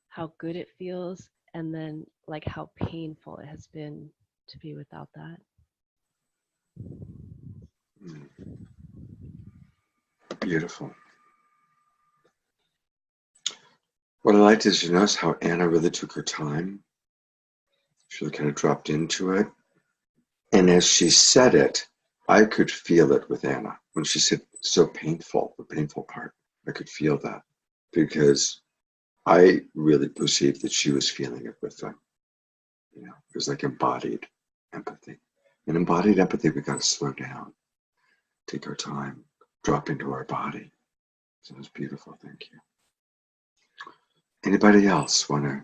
how good it feels, and then like how painful it has been to be without that. Beautiful. What I liked is you notice how Anna really took her time. She really kind of dropped into it. And as she said it, I could feel it with Anna. When she said so painful, the painful part, I could feel that because I really perceived that she was feeling it with them. You know, it was like embodied empathy. And embodied empathy, we got to slow down, take our time, drop into our body. So it was beautiful. Thank you. Anybody else want to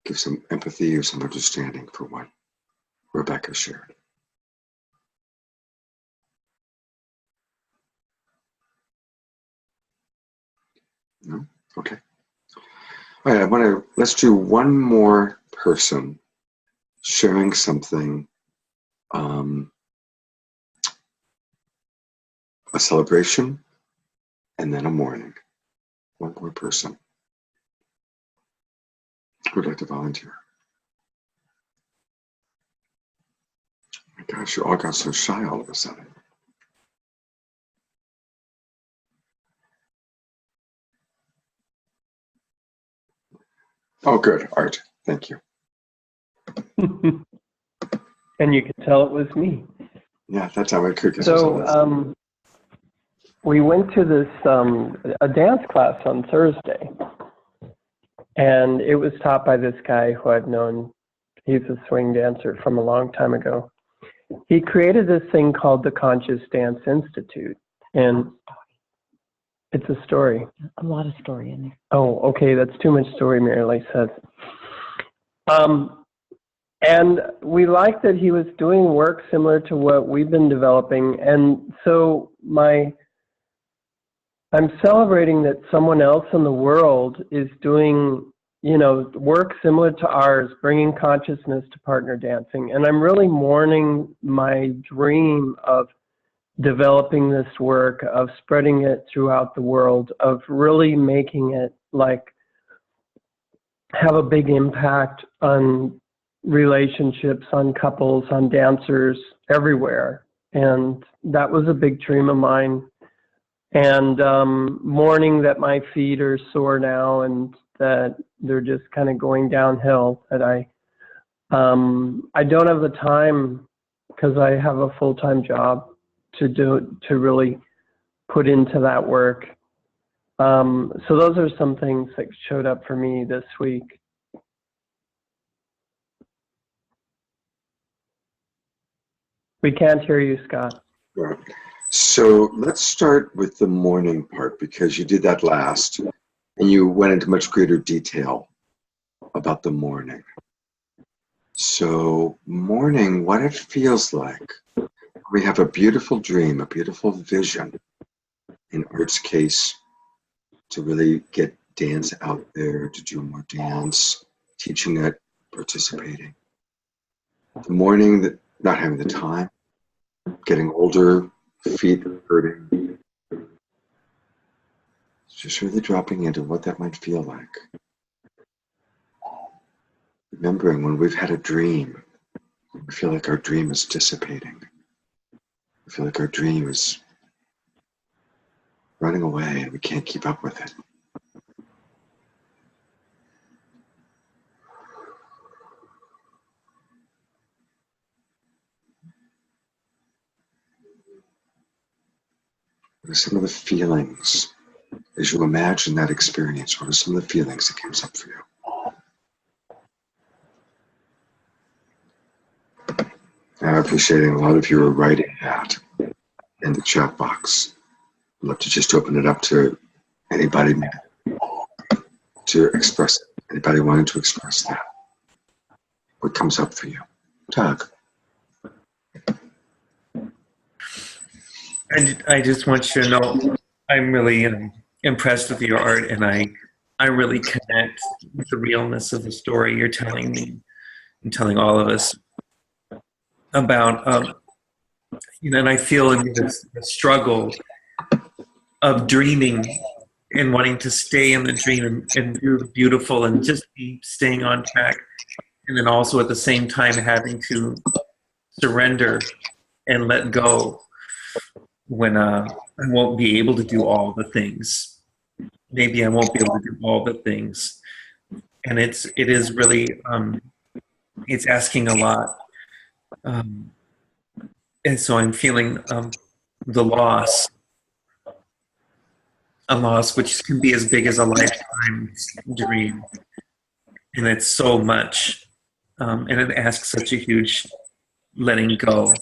give some empathy or some understanding for what Rebecca shared? No? Okay. All right, let's do one more person sharing something, a celebration, and then a mourning. One more person. Who would like to volunteer? Oh my gosh, you all got so shy all of a sudden. Oh, good, Art. Thank you. And you could tell it was me. Yeah, that's how I could. So we went to this a dance class on Thursday, and it was taught by this guy who I've known. He's a swing dancer from a long time ago. He created this thing called the Conscious Dance Institute, and it's a story. A lot of story in there. Oh, okay, that's too much story, Mary Lee says. And we liked that he was doing work similar to what we've been developing. And so I'm celebrating that someone else in the world is doing, work similar to ours, bringing consciousness to partner dancing. And I'm really mourning my dream of developing this work, of spreading it throughout the world, of really making it have a big impact on relationships, on couples, on dancers everywhere. And that was a big dream of mine. And mourning that my feet are sore now and that they're just kind of going downhill, that I don't have the time because I have a full-time job to really put into that work. So those are some things that showed up for me this week. We can't hear you, Scott. Right. So let's start with the mourning part because you did that last and you went into much greater detail about the mourning. So mourning, what it feels like. We have a beautiful dream, a beautiful vision, in Art's case, to really get dance out there, to do more dance, teaching it, participating. The mourning, that not having the time, getting older, feet hurting. Just really dropping into what that might feel like. Remembering when we've had a dream, we feel like our dream is dissipating. We feel like our dream is running away and we can't keep up with it. What are some of the feelings as you imagine that experience? What are some of the feelings that comes up for you? I'm appreciating a lot of you are writing that in the chat box. I'd love to just open it up to anybody to express it. Anybody wanting to express that? What comes up for you? Doug. I just want you to know I'm really impressed with your art, and I really connect with the realness of the story you're telling me and telling all of us about, and I feel in this struggle of dreaming and wanting to stay in the dream and do the beautiful and just be staying on track, and then also at the same time having to surrender and let go when I won't be able to do all the things. Maybe I won't be able to do all the things, and it is really it's asking a lot, and so I'm feeling the loss, a loss which can be as big as a lifetime dream, and it's so much, and it asks such a huge letting go.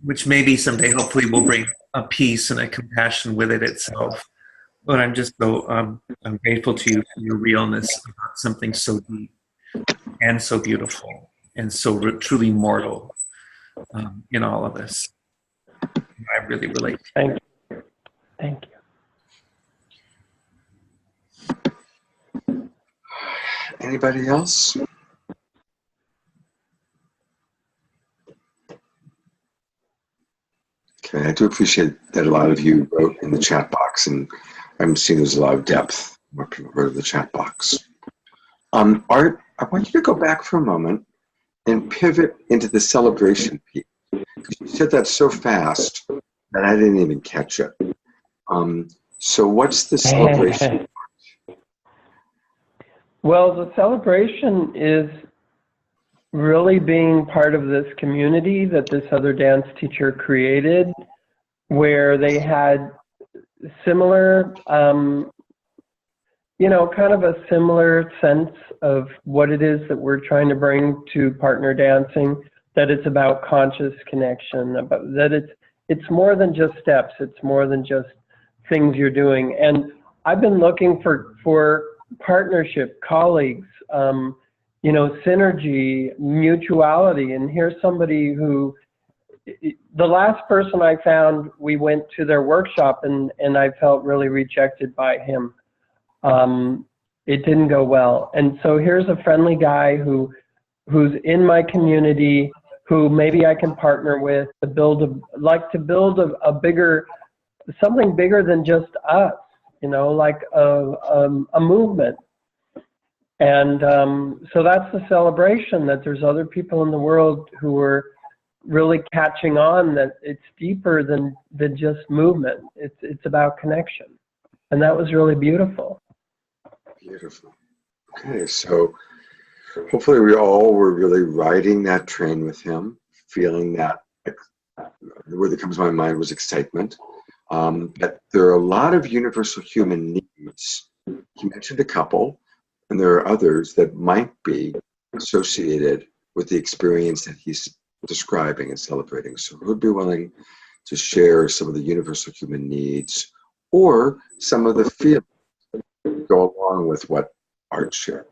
Which maybe someday hopefully will bring a peace and a compassion with it itself. But I'm just so I'm grateful to you for your realness about something so deep and so beautiful and so truly mortal in all of us. I really relate. Thank you. Thank you. Anybody else? Okay, I do appreciate that a lot of you wrote in the chat box, and I'm seeing there's a lot of depth what people wrote in the chat box. Art, I want you to go back for a moment and pivot into the celebration piece. You said that so fast that I didn't even catch it. So what's the celebration? Well, the celebration is really being part of this community that this other dance teacher created, where they had similar, kind of a similar sense of what it is that we're trying to bring to partner dancing, that it's about conscious connection, about that it's more than just steps, it's more than just things you're doing. And I've been looking for partnership, colleagues, synergy, mutuality. And here's somebody who, the last person I found, we went to their workshop and I felt really rejected by him. It didn't go well. And so here's a friendly guy who's in my community, who maybe I can partner with to build a bigger, something bigger than just us, like a movement. And so that's the celebration, that there's other people in the world who are really catching on, that it's deeper than just movement. It's about connection. And that was really beautiful. Beautiful. Okay, so hopefully we all were really riding that train with him, feeling that, the word that comes to my mind was excitement. That there are a lot of universal human needs. He mentioned a couple, and there are others that might be associated with the experience that he's describing and celebrating. So who'd be willing to share some of the universal human needs or some of the feelings that go along with what Art shared?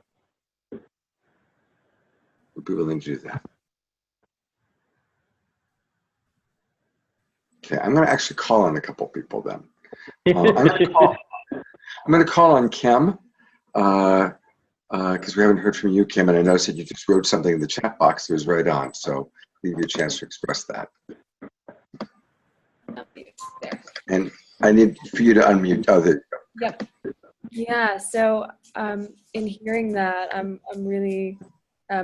Who'd be willing to do that? Okay, I'm going to actually call on a couple people then. I'm going to call on Kim, because we haven't heard from you, Kim, and I noticed that you just wrote something in the chat box that was right on, so I'll give you a chance to express that. And I need for you to unmute. Oh, there you go. Yep. Yeah. So in hearing that, I'm really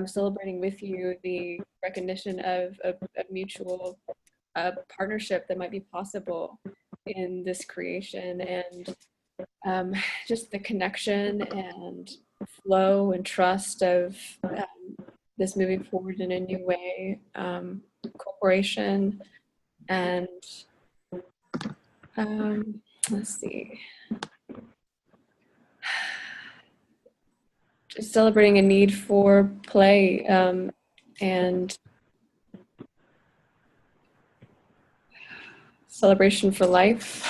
celebrating with you the recognition of a mutual partnership that might be possible in this creation, and just the connection and flow and trust of this moving forward in a new way, cooperation, and let's see, just celebrating a need for play and celebration for life.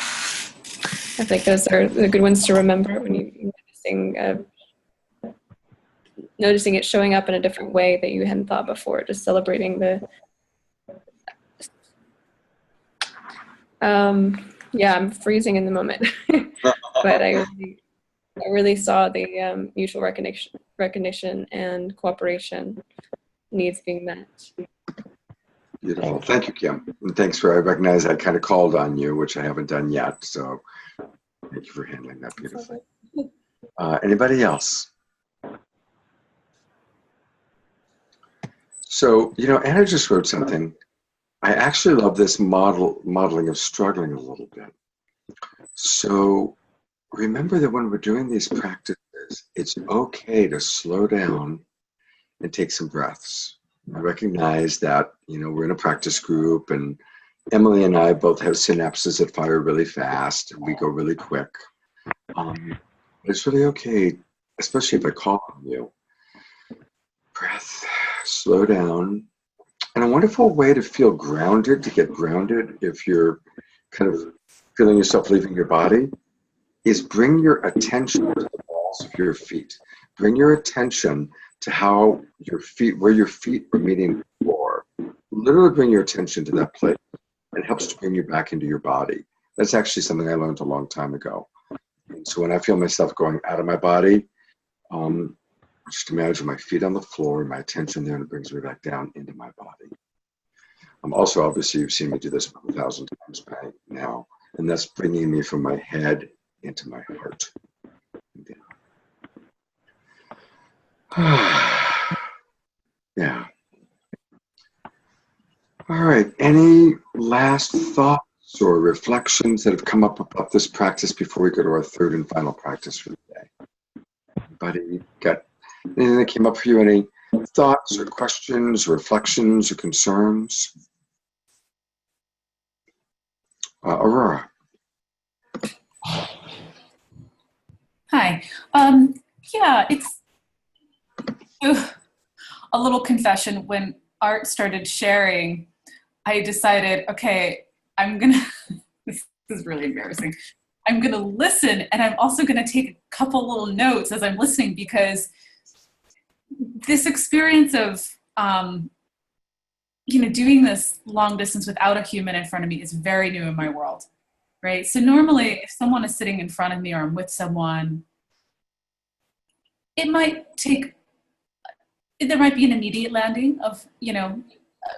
I think those are the good ones to remember when you're noticing it showing up in a different way that you hadn't thought before. Just celebrating the. Yeah, I'm freezing in the moment, but I really saw the mutual recognition and cooperation needs being met. Beautiful. Thank you, Kim. And thanks I recognize I kind of called on you, which I haven't done yet. So thank you for handling that beautifully. Anybody else? So, Anna just wrote something. I actually love this modeling of struggling a little bit. So remember that when we're doing these practices, it's okay to slow down and take some breaths. I recognize that, we're in a practice group, and Emily and I both have synapses that fire really fast, and we go really quick. It's really okay, especially if I call on you. Breath, slow down. And a wonderful way to feel grounded, to get grounded, if you're kind of feeling yourself leaving your body, is bring your attention to the balls of your feet. Bring your attention to how where your feet are meeting the floor. Literally bring your attention to that place. It helps to bring you back into your body. That's actually something I learned a long time ago. And so when I feel myself going out of my body, just imagine my feet on the floor and my attention there, and it brings me back down into my body. Also, obviously, you've seen me do this 1,000 times by now, and that's bringing me from my head into my heart. Yeah. All right. Any last thoughts or reflections that have come up about this practice before we go to our third and final practice for the day? Anybody got anything that came up for you? Any thoughts or questions, or reflections or concerns? Aurora. Hi. Yeah, it's a little confession. When Art started sharing, I decided, okay, this is really embarrassing. I'm gonna listen, and I'm also gonna take a couple little notes as I'm listening, because this experience of, doing this long distance without a human in front of me is very new in my world, right? So normally if someone is sitting in front of me or I'm with someone, there might be an immediate landing of,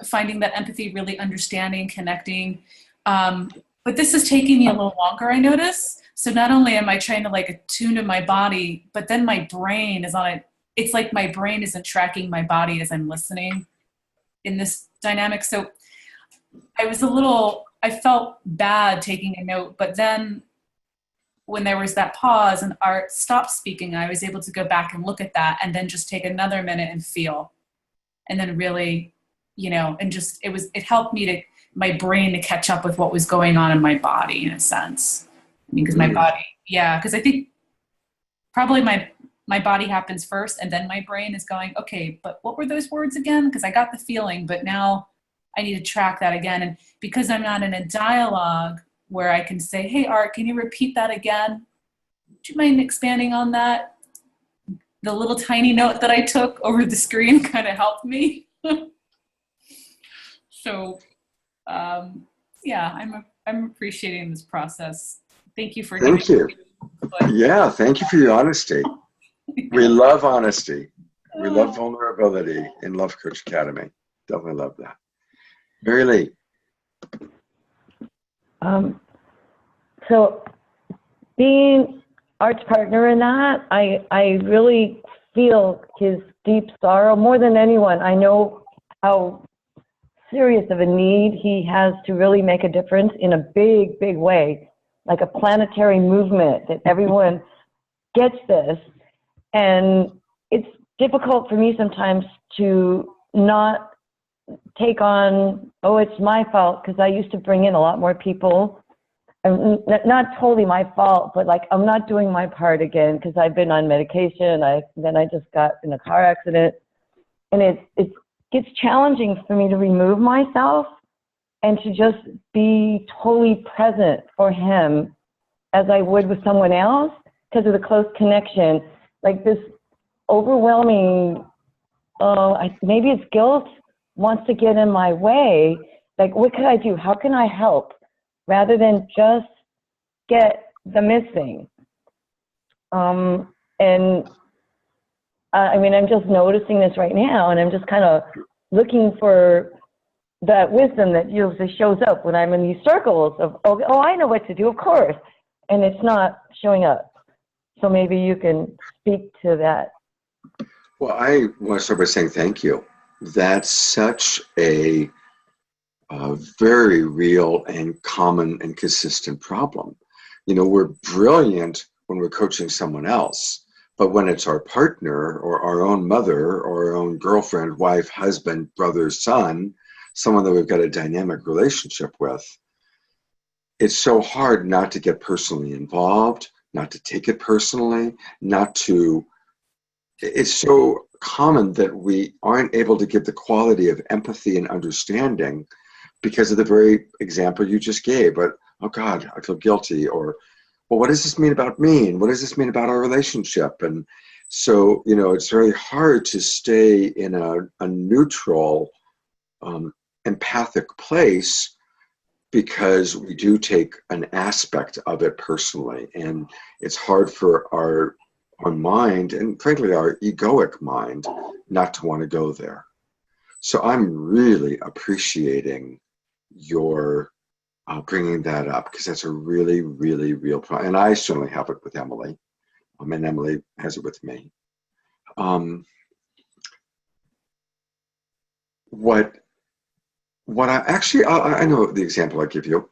finding that empathy, really understanding, connecting. But this is taking me a little longer, I notice. So not only am I trying to attune to my body, but then my brain is on it. It's like my brain isn't tracking my body as I'm listening in this dynamic. So I felt bad taking a note, but then when there was that pause and Art stopped speaking, I was able to go back and look at that and then just take another minute and feel. And then really, it helped my brain to catch up with what was going on in my body, in a sense. Because my body, because I think probably my body happens first, and then my brain is going, okay, but what were those words again? Because I got the feeling, but now I need to track that again. And because I'm not in a dialogue where I can say, hey, Art, can you repeat that again? Would you mind expanding on that? The little tiny note that I took over the screen kind of helped me. So, I'm appreciating this process. Thank you for Thank you. Yeah, thank you for your honesty. We love honesty. We love vulnerability in Love Coach Academy. Definitely love that. Mary Lee. so being Art's partner in that, I really feel his deep sorrow more than anyone. I know how serious of a need he has to really make a difference in a big, big way, like a planetary movement that everyone gets this. And it's difficult for me sometimes to not take on, oh, it's my fault, because I used to bring in a lot more people. And not totally my fault, but like I'm not doing my part again because I've been on medication. Then I just got in a car accident, and it gets challenging for me to remove myself and to just be totally present for him as I would with someone else because of the close connection. Like this overwhelming, maybe it's guilt wants to get in my way. Like, what could I do? How can I help? Rather than just get the missing. And I mean, I'm just noticing this right now, and I'm just kind of looking for that wisdom that usually shows up when I'm in these circles of, oh, I know what to do, of course, and it's not showing up. So maybe you can speak to that. Well, I want to start by saying thank you. That's such a very real and common and consistent problem. You know, we're brilliant when we're coaching someone else, but when it's our partner or our own mother or our own girlfriend, wife, husband, brother, son, someone that we've got a dynamic relationship with, it's so hard not to get personally involved, not to take it personally, it's so common that we aren't able to give the quality of empathy and understanding because of the very example you just gave. But, oh God, I feel guilty. Or, well, what does this mean about me? And what does this mean about our relationship? And so, you know, it's very hard to stay in a neutral, empathic place because we do take an aspect of it personally. And it's hard for our mind, and frankly, our egoic mind, not to want to go there. So I'm really appreciating your bringing that up, because that's a really, really real problem. And I certainly have it with Emily, and Emily has it with me. I know the example I give you.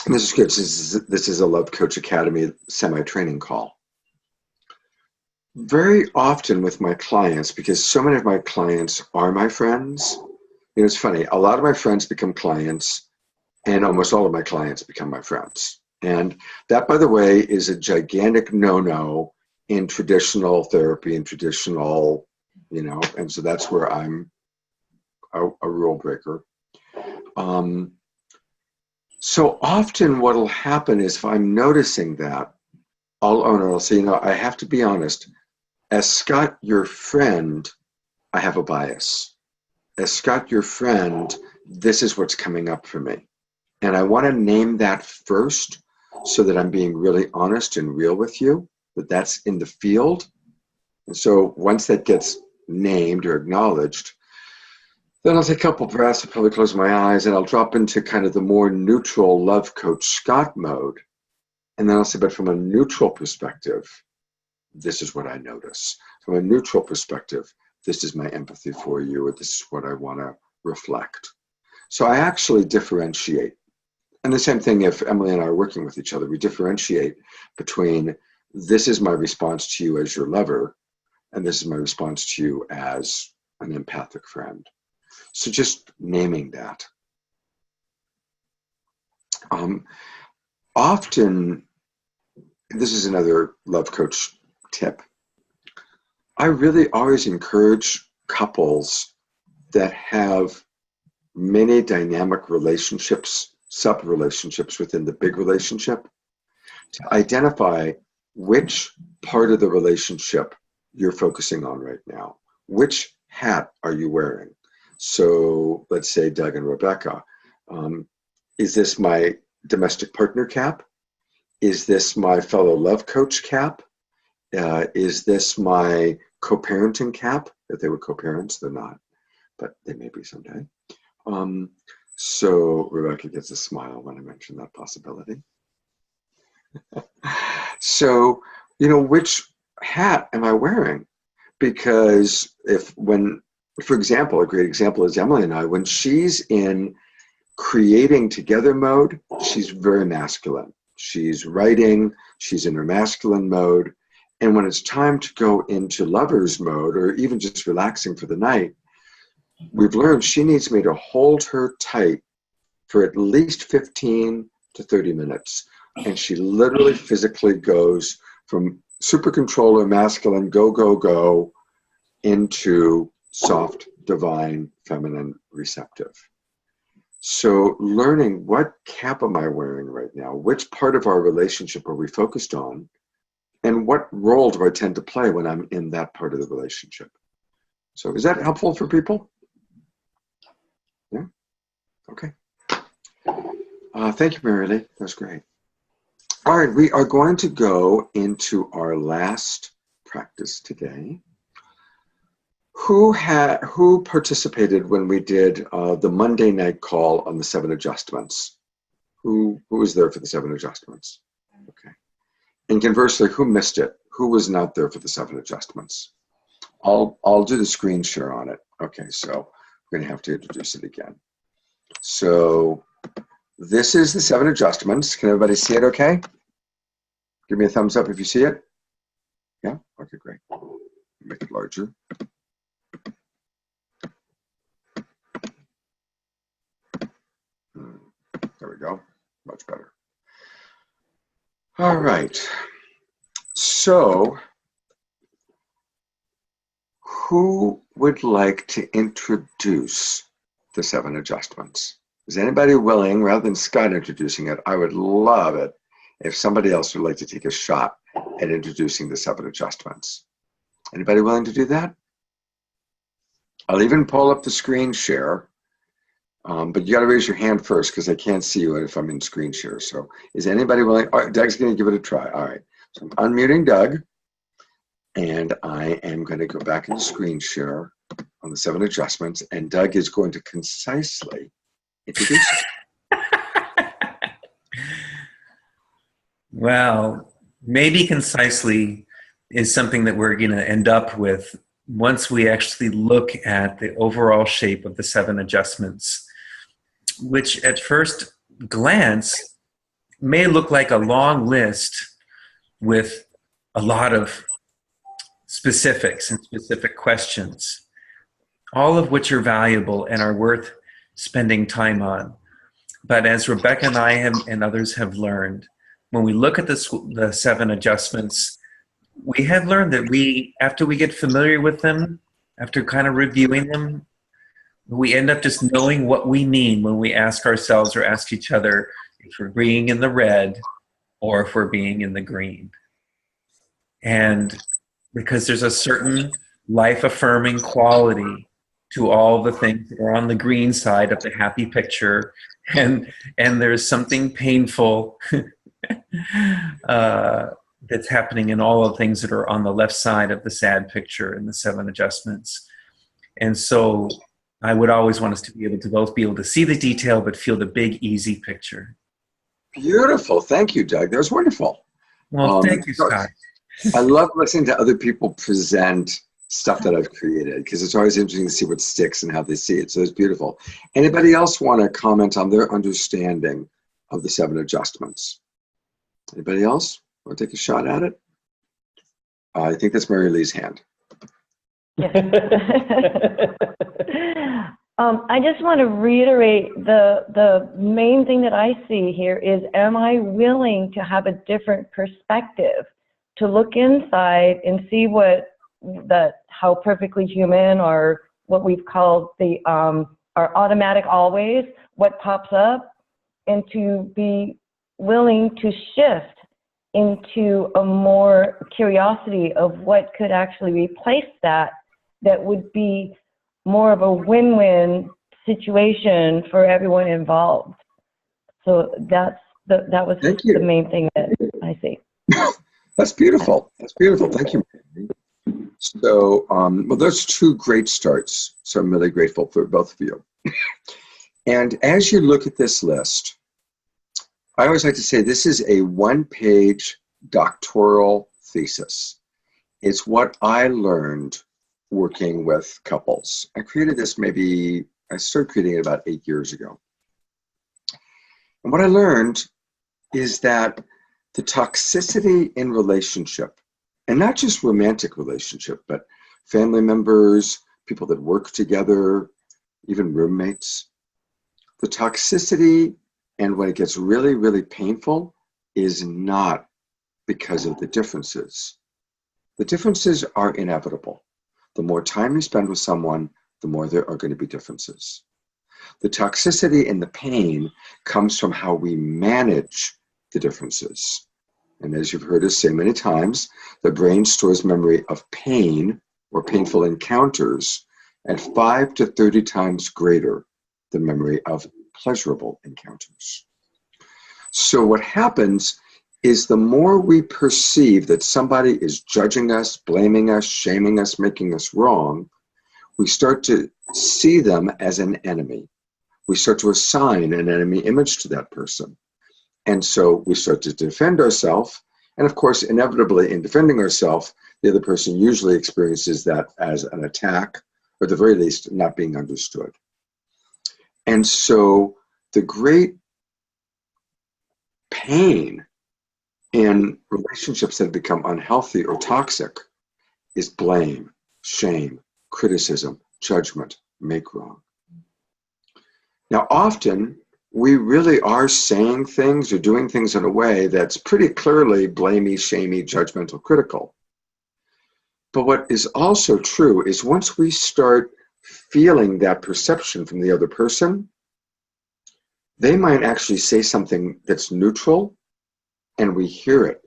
And this is good. This is a Love Coach Academy semi-training call. Very often with my clients, because so many of my clients are my friends, you know, it's funny, a lot of my friends become clients, and almost all of my clients become my friends. And that, by the way, is a gigantic no-no in traditional therapy and traditional, you know, and so that's where I'm a rule breaker. So often what will happen is, if I'm noticing that, I'll say, you know, I have to be honest. As Scott, your friend, I have a bias. As Scott, your friend, this is what's coming up for me. And I want to name that first so that I'm being really honest and real with you, that that's in the field. And so once that gets named or acknowledged, then I'll take a couple breaths, I'll probably close my eyes, and I'll drop into kind of the more neutral love coach Scott mode. And then I'll say, but from a neutral perspective, this is what I notice. From a neutral perspective, this is my empathy for you, or this is what I want to reflect. So I actually differentiate. And the same thing if Emily and I are working with each other, we differentiate between this is my response to you as your lover, and this is my response to you as an empathic friend. So just naming that. Often, this is another love coach tip. I really always encourage couples that have many dynamic relationships, sub-relationships within the big relationship, to identify which part of the relationship you're focusing on right now. Which hat are you wearing? So let's say Doug and Rebecca. Is this my domestic partner cap? Is this my fellow love coach cap? Is this my co-parenting cap? If they were co-parents, they're not, but they may be someday. So Rebecca gets a smile when I mention that possibility. So, which hat am I wearing? Because for example, a great example is Emily and I, when she's in creating together mode, she's very masculine. She's writing, she's in her masculine mode. And when it's time to go into lover's mode, or even just relaxing for the night, we've learned she needs me to hold her tight for at least 15 to 30 minutes. And she literally physically goes from super controller, masculine, go, go, go, into soft, divine, feminine, receptive. So learning, what cap am I wearing right now? Which part of our relationship are we focused on? And what role do I tend to play when I'm in that part of the relationship? So is that helpful for people? Yeah? Okay. Thank you, Mary Lee. That was great. All right, we are going to go into our last practice today. Who participated when we did the Monday night call on the 7 adjustments? Who was there for the 7 adjustments? Okay. And conversely, who missed it? Who was not there for the 7 adjustments? I'll do the screen share on it. Okay, so we're going to have to introduce it again. So this is the 7 adjustments. Can everybody see it okay? Give me a thumbs up if you see it. Yeah? Okay, great. Make it larger. There we go. Much better. All right. So, who would like to introduce the 7 adjustments? Is anybody willing, rather than Scott introducing it, I would love it if somebody else would like to take a shot at introducing the 7 adjustments. Anybody willing to do that? I'll even pull up the screen share. But you got to raise your hand first because I can't see you if I'm in screen share. So is anybody willing? All right, Doug's going to give it a try. All right. So I'm unmuting Doug. And I am going to go back into screen share on the 7 adjustments. And Doug is going to concisely introduce it. Well, maybe concisely is something that we're going to end up with once we actually look at the overall shape of the 7 adjustments, which at first glance may look like a long list with a lot of specifics and specific questions, all of which are valuable and are worth spending time on. But as Rebecca and I and others have learned, when we look at the 7 adjustments, we have learned that after we get familiar with them, after kind of reviewing them, we end up just knowing what we mean when we ask ourselves or ask each other if we're being in the red or if we're being in the green. And because there's a certain life-affirming quality to all the things that are on the green side of the happy picture, and there's something painful that's happening in all the things that are on the left side of the sad picture in the 7 adjustments. And so I would always want us to be able to both be able to see the detail but feel the big, easy picture. Beautiful. Thank you, Doug. That was wonderful. Well, thank you, Scott. I love listening to other people present stuff that I've created because it's always interesting to see what sticks and how they see it. So it's beautiful. Anybody else want to comment on their understanding of the 7 adjustments? Anybody else want to take a shot at it? I think that's Mary Lee's hand. I just want to reiterate the main thing that I see here is, am I willing to have a different perspective, to look inside and see how perfectly human, or what we've called our automatic always, what pops up, and to be willing to shift into a more curiosity of what could actually replace that would be more of a win-win situation for everyone involved. So that was the main thing that I see. That's beautiful. That's beautiful. Thank you. So, well, those 2 great starts. So I'm really grateful for both of you. And as you look at this list, I always like to say this is a one-page doctoral thesis. It's what I learned working with couples. I started creating it about 8 years ago. And what I learned is that the toxicity in relationship, and not just romantic relationship, but family members, people that work together, even roommates, the toxicity, and when it gets really, really painful, is not because of the differences. The differences are inevitable. The more time you spend with someone, the more there are going to be differences. The toxicity and the pain comes from how we manage the differences. And as you've heard us say many times, the brain stores memory of pain or painful encounters at 5 to 30 times greater than memory of pleasurable encounters. So what happens is the more we perceive that somebody is judging us, blaming us, shaming us, making us wrong, we start to see them as an enemy. We start to assign an enemy image to that person. And so we start to defend ourselves. And of course, inevitably, in defending ourselves, the other person usually experiences that as an attack, or at the very least, not being understood. And so the great pain in relationships that have become unhealthy or toxic is blame, shame, criticism, judgment, make wrong. Now, often we really are saying things or doing things in a way that's pretty clearly blamey, shamey, judgmental, critical. But what is also true is once we start feeling that perception from the other person, they might actually say something that's neutral, and we hear it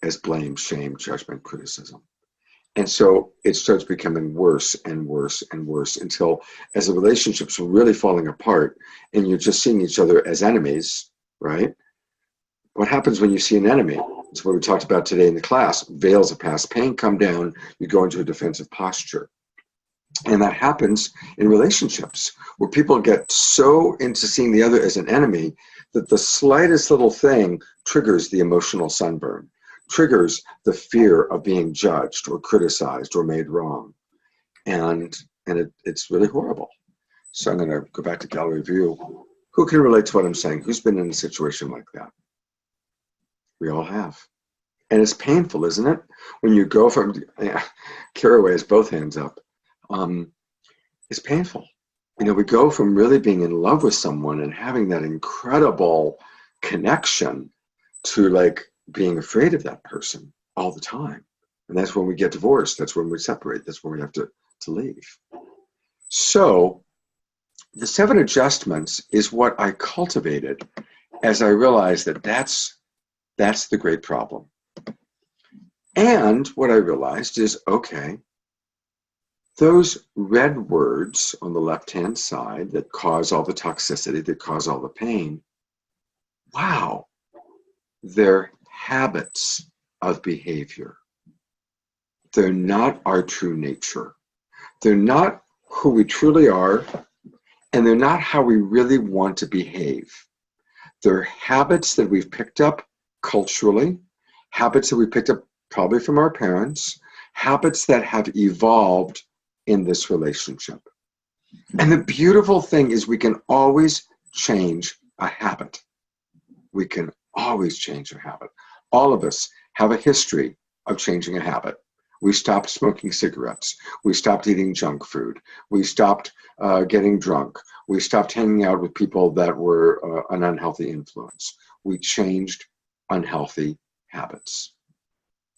as blame, shame, judgment, criticism. And so it starts becoming worse and worse and worse until, as the relationship's really falling apart and you're just seeing each other as enemies, right? What happens when you see an enemy? It's what we talked about today in the class. Veils of past pain come down, you go into a defensive posture. And that happens in relationships where people get so into seeing the other as an enemy that the slightest little thing triggers the emotional sunburn, triggers the fear of being judged or criticized or made wrong. And it's really horrible. So I'm going to go back to gallery view. Who can relate to what I'm saying? Who's been in a situation like that? We all have. And it's painful, isn't it? When you go from, Caraway has both hands up. It's painful. You know, we go from really being in love with someone and having that incredible connection to like being afraid of that person all the time. And that's when we get divorced. That's when we separate. That's when we have to leave. So the 7 adjustments is what I cultivated as I realized that that's the great problem. And what I realized is, okay, those red words on the left-hand side that cause all the toxicity, that cause all the pain, wow, they're habits of behavior. They're not our true nature. They're not who we truly are, and they're not how we really want to behave. They're habits that we've picked up culturally, habits that we picked up probably from our parents, habits that have evolved in this relationship. And the beautiful thing is we can always change a habit. We can always change a habit. All of us have a history of changing a habit. We stopped smoking cigarettes. We stopped eating junk food. We stopped getting drunk. We stopped hanging out with people that were an unhealthy influence. We changed unhealthy habits.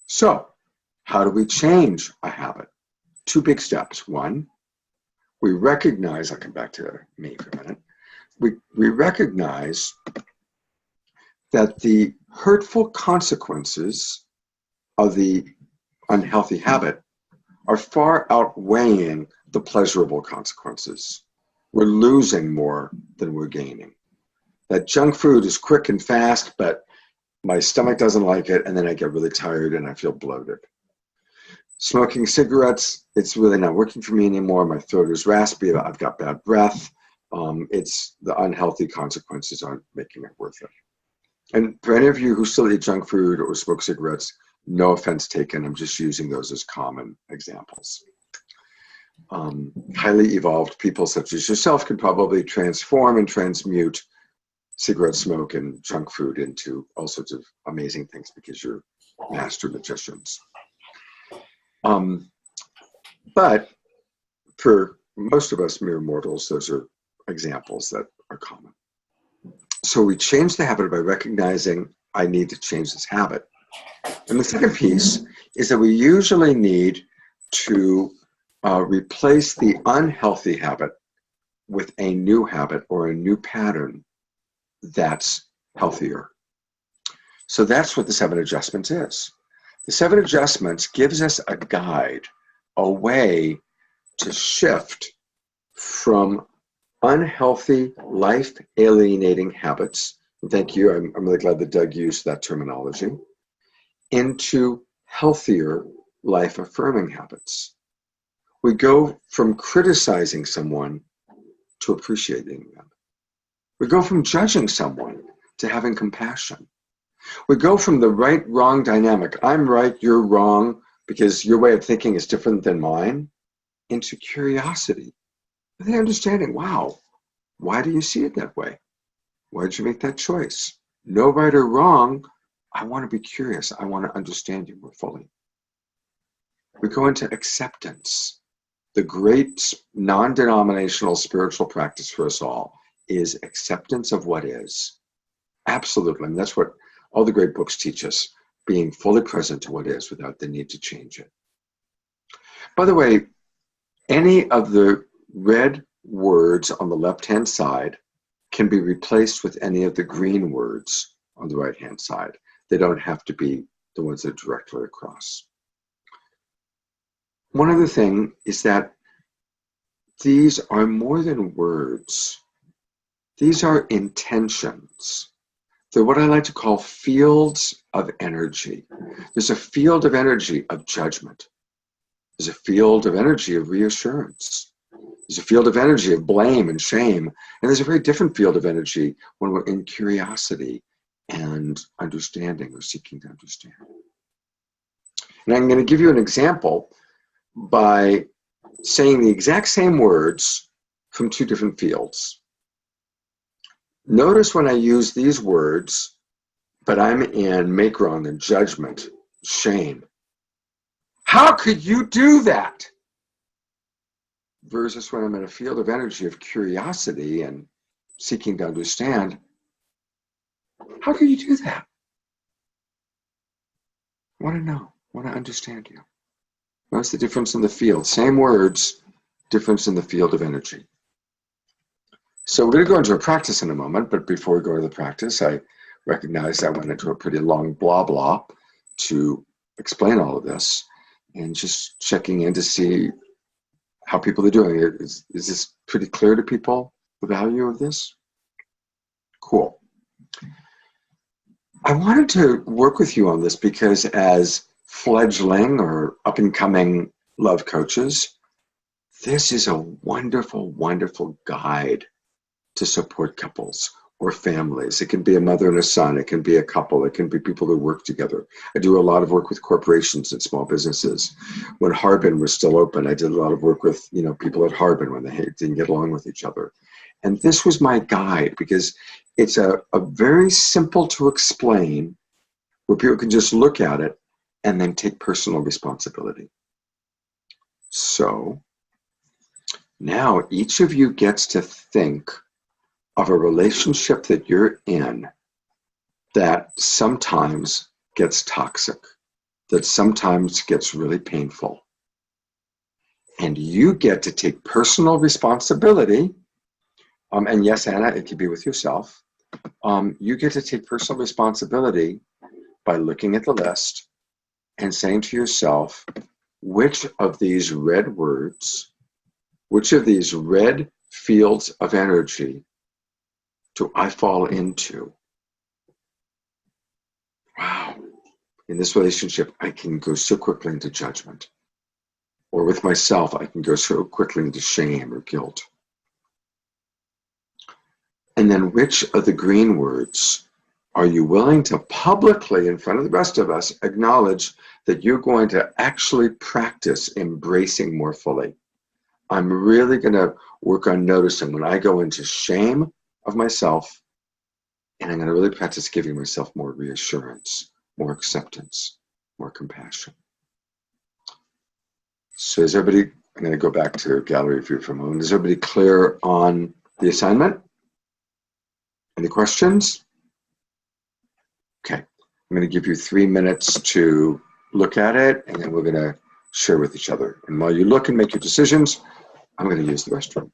So, how do we change a habit? 2 big steps. 1, we recognize, I'll come back to me for a minute. We recognize that the hurtful consequences of the unhealthy habit are far outweighing the pleasurable consequences. We're losing more than we're gaining. That junk food is quick and fast, but my stomach doesn't like it, and then I get really tired and I feel bloated. Smoking cigarettes, it's really not working for me anymore. My throat is raspy. I've got bad breath. It's the unhealthy consequences aren't making it worth it. And for any of you who still eat junk food or smoke cigarettes, no offense taken. I'm just using those as common examples. Highly evolved people such as yourself can probably transform and transmute cigarette smoke and junk food into all sorts of amazing things because you're master magicians. But for most of us mere mortals, those are examples that are common. So we change the habit by recognizing I need to change this habit. And the second piece is that we usually need to replace the unhealthy habit with a new habit or a new pattern that's healthier. So that's what the 7 adjustments is. The 7 adjustments gives us a guide, a way to shift from unhealthy, life-alienating habits, and thank you, I'm really glad that Doug used that terminology, into healthier, life-affirming habits. We go from criticizing someone to appreciating them. We go from judging someone to having compassion. We go from the right-wrong dynamic, I'm right, you're wrong, because your way of thinking is different than mine, into curiosity. The understanding, wow, why do you see it that way? Why did you make that choice? No right or wrong. I want to be curious. I want to understand you more fully. We go into acceptance. The great non-denominational spiritual practice for us all is acceptance of what is. Absolutely. And that's what all the great books teach us, being fully present to what is without the need to change it. By the way, any of the red words on the left-hand side can be replaced with any of the green words on the right-hand side. They don't have to be the ones that are directly across. One other thing is that these are more than words. These are intentions. They're what I like to call fields of energy. There's a field of energy of judgment. There's a field of energy of reassurance. There's a field of energy of blame and shame. And there's a very different field of energy when we're in curiosity and understanding or seeking to understand. And I'm going to give you an example by saying the exact same words from 2 different fields. Notice when I use these words, but I'm in make wrong and judgment, shame. How could you do that? Versus when I'm in a field of energy of curiosity and seeking to understand, how could you do that? I want to know, I want to understand you. Notice the difference in the field. Same words, difference in the field of energy. So we're going to go into a practice in a moment, but before we go to the practice, I recognize I went into a pretty long blah blah to explain all of this and just checking in to see how people are doing. Is this pretty clear to people, the value of this? Cool. I wanted to work with you on this because as fledgling or up-and-coming love coaches, this is a wonderful, wonderful guide to support couples or families. It can be a mother and a son. It can be a couple. It can be people who work together. I do a lot of work with corporations and small businesses. When Harbin was still open, I did a lot of work with people at Harbin when they didn't get along with each other. And this was my guide because it's a very simple to explain where people can just look at it and then take personal responsibility. So now each of you gets to think of a relationship that you're in that sometimes gets toxic, that sometimes gets really painful. And you get to take personal responsibility. And yes, Anna, it could be with yourself. You get to take personal responsibility by looking at the list and saying to yourself, which of these red words, which of these red fields of energy do I fall into? Wow. In this relationship, I can go so quickly into judgment. Or with myself, I can go so quickly into shame or guilt. And then which of the green words Are you willing to publicly, in front of the rest of us, acknowledge that you're going to actually practice embracing more fully? I'm really going to work on noticing when I go into shame of myself, and I'm going to really practice giving myself more reassurance, more acceptance, more compassion. So is everybody, I'm going to go back to gallery view for a moment. Is everybody clear on the assignment? Any questions? Okay, I'm going to give you 3 minutes to look at it, and then we're going to share with each other. And while you look and make your decisions, I'm going to use the restroom.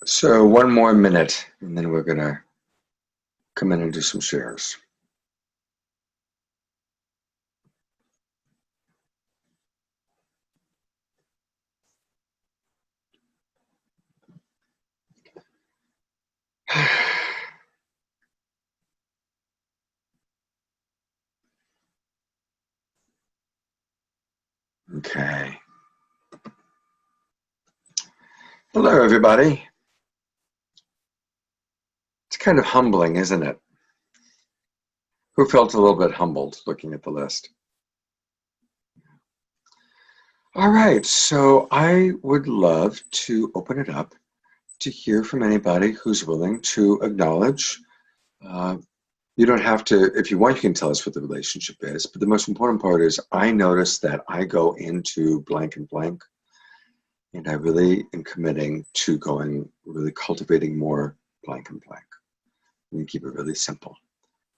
So 1 more minute, and then we're going to come in and do some shares. Okay. Hello, everybody. It's kind of humbling, isn't it? Who felt a little bit humbled looking at the list? All right, so I would love to open it up to hear from anybody who's willing to acknowledge. You don't have to, if you want, you can tell us what the relationship is, but the most important part is I notice that I go into blank and blank, and I really am committing to really cultivating more blank and blank. We keep it really simple.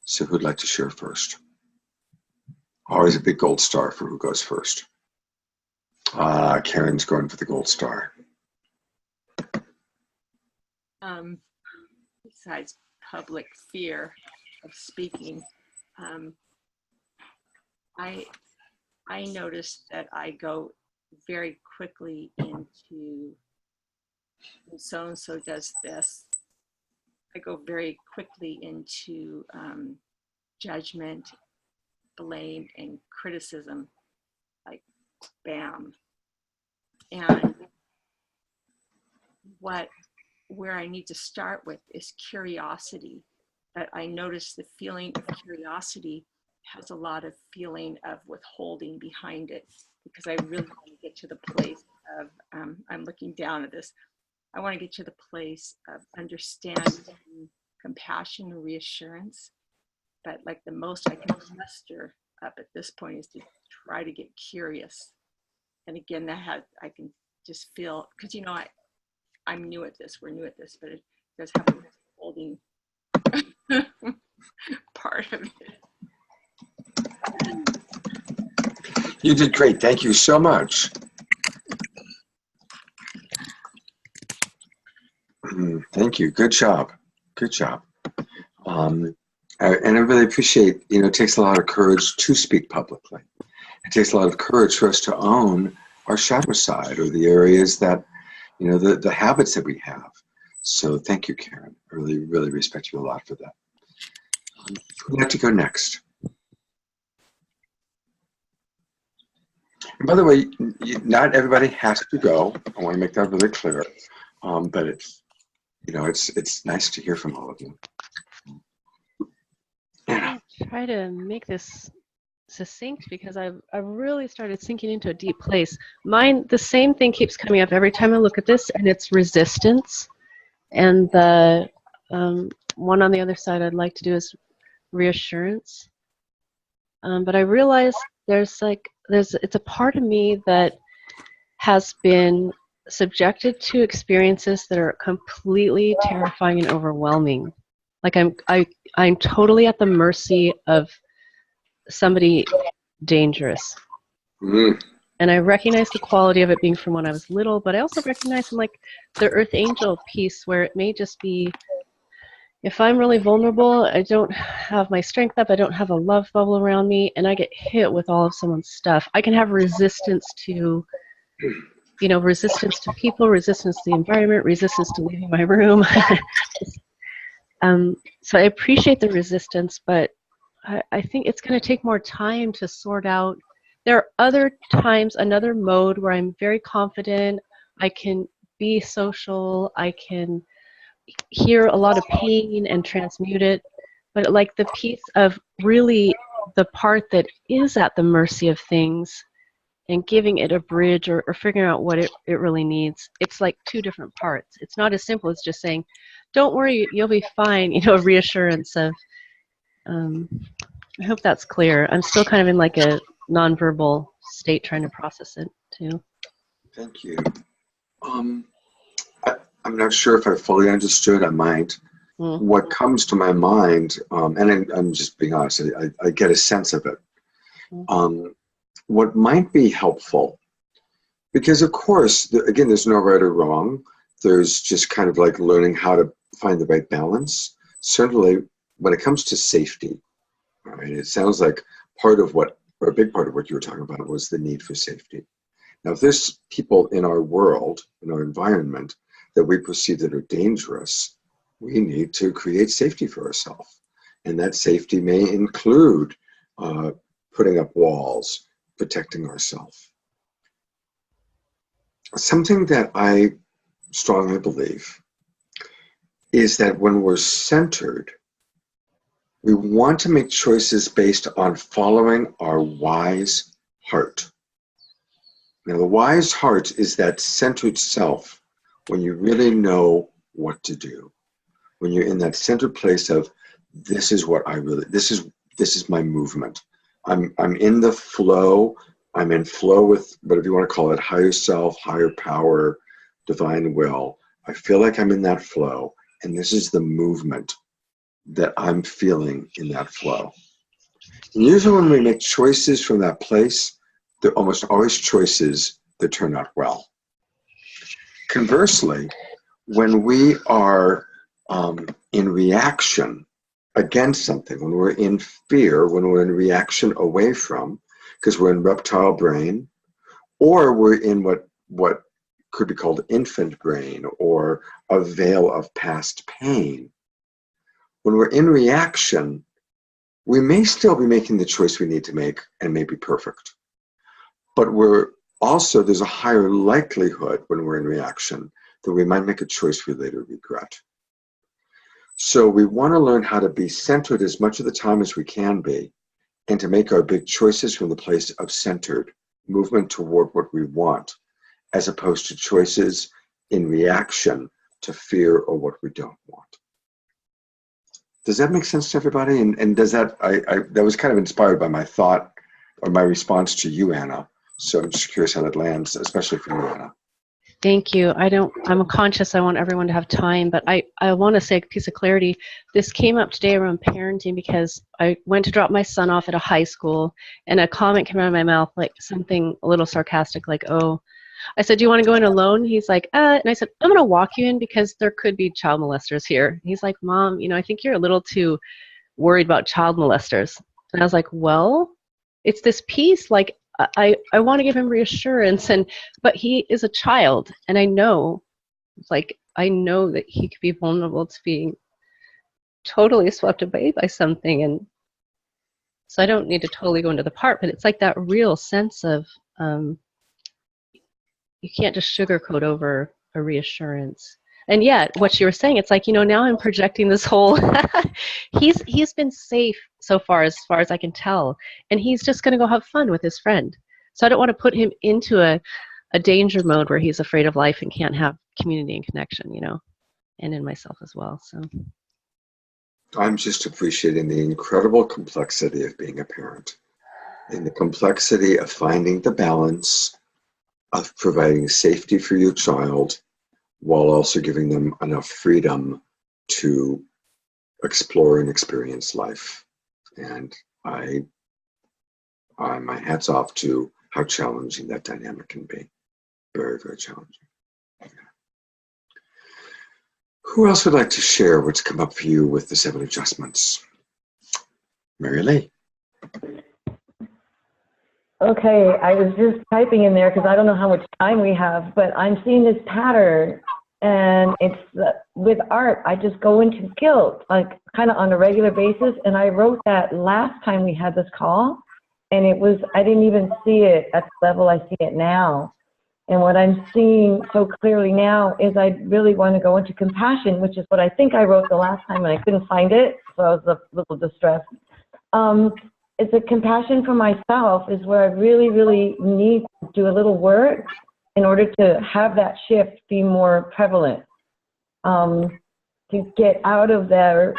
So who'd like to share first? Always a big gold star for who goes first. Karen's going for the gold star. Besides public fear of speaking, I noticed that I go very quickly into, so and so does this. I go very quickly into judgment, blame, and criticism, like bam. And where I need to start with is curiosity. but I noticed the feeling of curiosity has a lot of feeling of withholding behind it, because I really want to get to the place of, I'm looking down at this, I want to get to the place of understanding, compassion, and reassurance. But like the most I can muster up at this point is to try to get curious. And again, I can just feel, because I'm new at this, we're new at this, but it does have a holding part of it. You did great. Thank you so much. Thank you. Good job. Good job. And I really appreciate, it takes a lot of courage to speak publicly. It takes a lot of courage for us to own our shadow side, or the areas that, the habits that we have. So thank you, Karen. I really, really respect you a lot for that. Who'd like to go next? And by the way, not everybody has to go. I want to make that really clear. But it's nice to hear from all of you. I'll try to make this succinct because I've really started sinking into a deep place. The same thing keeps coming up every time I look at this, and it's resistance. And the one on the other side I'd like to do is reassurance. But I realize it's a part of me that has been subjected to experiences that are completely terrifying and overwhelming. Like I'm totally at the mercy of somebody dangerous. And I recognize the quality of it being from when I was little, but I also recognize like the Earth Angel piece, where it may just be, if I'm really vulnerable, I don't have my strength up, I don't have a love bubble around me, and I get hit with all of someone's stuff, I can have resistance to, resistance to people, resistance to the environment, resistance to leaving my room. So I appreciate the resistance, but I think it's going to take more time to sort out. There are other times, another mode where I'm very confident, I can be social, I can hear a lot of pain and transmute it, but like the piece of really the part that is at the mercy of things and giving it a bridge or figuring out what it really needs, it's like two different parts. It's not as simple as just saying, don't worry, you'll be fine, reassurance of, I hope that's clear. I'm still kind of in like a nonverbal state trying to process it too. Thank you. I'm not sure if I fully understood. I might. What comes to my mind, and I'm just being honest, I get a sense of it. What might be helpful, because of course, again, there's no right or wrong. There's just kind of like learning how to find the right balance. Certainly, when it comes to safety, right, it sounds like a big part of what you were talking about was the need for safety. Now, if there's people in our world, in our environment, that we perceive that are dangerous, we need to create safety for ourselves. And that safety may include putting up walls, protecting ourselves. Something that I strongly believe is that when we're centered, we want to make choices based on following our wise heart. Now, the wise heart is that centered self when you really know what to do. When you're in that centered place of, this is my movement. I'm in the flow. I'm in flow with whatever you want to call it, higher self, higher power, divine will. I feel like I'm in that flow, and this is the movement that I'm feeling in that flow. And usually when we make choices from that place, they're almost always choices that turn out well. Conversely, when we are in reaction against something, when we're in fear, when we're in reaction away from, because we're in reptile brain, or we're in what could be called infant brain, or a veil of past pain. When we're in reaction, we may still be making the choice we need to make and may be perfect. But there's a higher likelihood when we're in reaction that we might make a choice we later regret. So we want to learn how to be centered as much of the time as we can be, and to make our big choices from the place of centered movement toward what we want, as opposed to choices in reaction to fear or what we don't want. Does that make sense to everybody? And does that, that was kind of inspired by my thought or my response to you, Anna. So I'm just curious how that lands, especially for you, Anna. Thank you. I'm conscious I want everyone to have time, but I want to say a piece of clarity. This came up today around parenting because I went to drop my son off at a high school, and a comment came out of my mouth, like something a little sarcastic, like, oh, I said, do you want to go in alone? He's like, and I said, I'm going to walk you in because there could be child molesters here. He's like, Mom, I think you're a little too worried about child molesters. And I was like, well, it's this piece, like, I want to give him reassurance, but he is a child, and I know that he could be vulnerable to being totally swept away by something, and so I don't need to totally go into the part, but it's like that real sense of you can't just sugarcoat over a reassurance. And yet, what you were saying, it's like, now I'm projecting this whole, he's been safe so far as I can tell, and he's just going to go have fun with his friend. So I don't want to put him into a danger mode where he's afraid of life and can't have community and connection, and in myself as well. So I'm just appreciating the incredible complexity of being a parent, and the complexity of finding the balance of providing safety for your child while also giving them enough freedom to explore and experience life. And my hat's off to how challenging that dynamic can be. Very, very challenging. Yeah. Who else would like to share what's come up for you with the 7 adjustments? Mary Lee. Okay, I was just typing in there because I don't know how much time we have, but I'm seeing this pattern, and it's with art, I just go into guilt, like kind of on a regular basis, and I wrote that last time we had this call, and I didn't even see it at the level I see it now. And what I'm seeing so clearly now is I really want to go into compassion, which is what I think I wrote the last time, and I couldn't find it, so I was a little distressed. It's a compassion for myself is where I really, really need to do a little work in order to have that shift be more prevalent. To get out of there,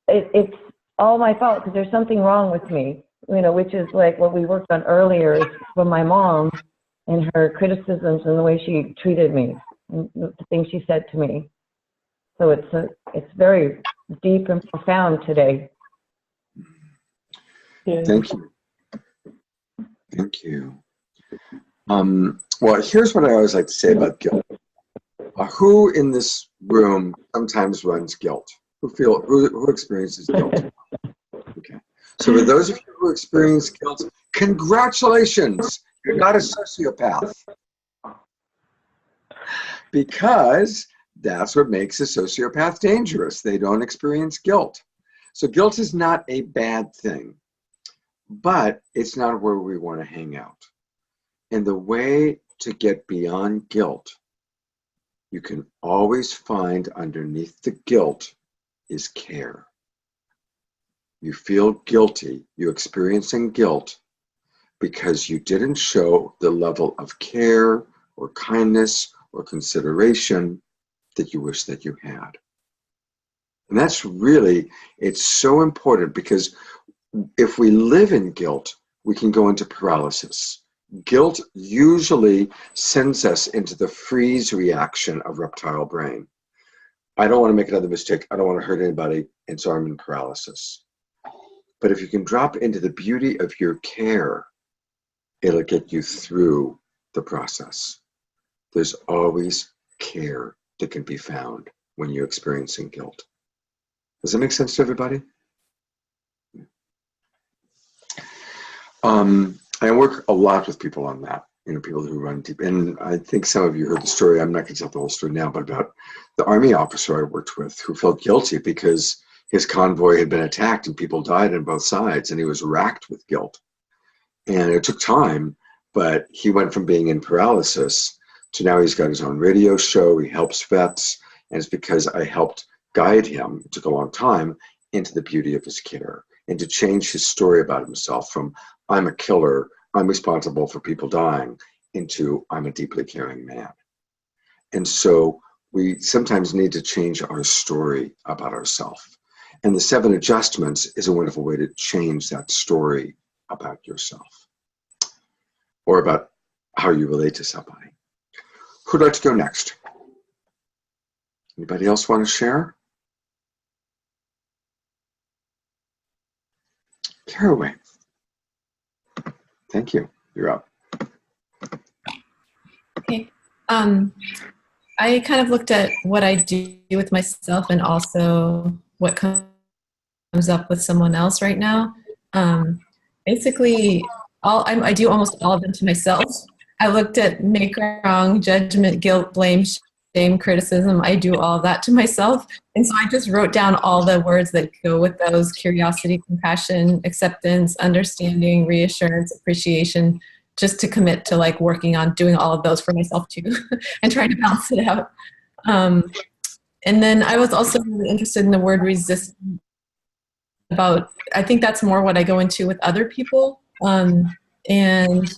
it's all my fault because there's something wrong with me, which is like what we worked on earlier is from my mom and her criticisms and the way she treated me, and the things she said to me. So it's very deep and profound today. Thank you. Thank you. Well, here's what I always like to say about guilt. Who in this room sometimes runs guilt? Who experiences guilt? Okay. So for those of you who experience guilt, congratulations. You're not a sociopath. Because that's what makes a sociopath dangerous. They don't experience guilt. So guilt is not a bad thing. But it's not where we want to hang out. And the way to get beyond guilt, you can always find underneath the guilt is care. You feel guilty, you're experiencing guilt because you didn't show the level of care or kindness or consideration that you wish that you had. And that's really, it's so important because if we live in guilt, we can go into paralysis. Guilt usually sends us into the freeze reaction of reptile brain. I don't want to make another mistake. I don't want to hurt anybody. And so I'm in paralysis. But if you can drop into the beauty of your care, it'll get you through the process. There's always care that can be found when you're experiencing guilt. Does that make sense to everybody? I work a lot with people on that, people who run deep. And I think some of you heard the story. I'm not going to tell the whole story now, but about the Army officer I worked with who felt guilty because his convoy had been attacked and people died on both sides, and he was racked with guilt. And it took time, but he went from being in paralysis to now he's got his own radio show. He helps vets, and it's because I helped guide him, it took a long time, into the beauty of his care and to change his story about himself from I'm a killer, I'm responsible for people dying, into I'm a deeply caring man. And so we sometimes need to change our story about ourselves. And the 7 adjustments is a wonderful way to change that story about yourself or about how you relate to somebody. Who'd like to go next? Anybody else want to share? Caraway. Thank you. You're up. Okay. I kind of looked at what I do with myself and also what comes up with someone else right now. Basically, I do almost all of them to myself. I looked at make, wrong, judgment, guilt, blame, shame, criticism. I do all that to myself. And so I just wrote down all the words that go with those: curiosity, compassion, acceptance, understanding, reassurance, appreciation, just to commit to like working on doing all of those for myself too and trying to balance it out. And then I was also really interested in the word resistance. I think that's more what I go into with other people. And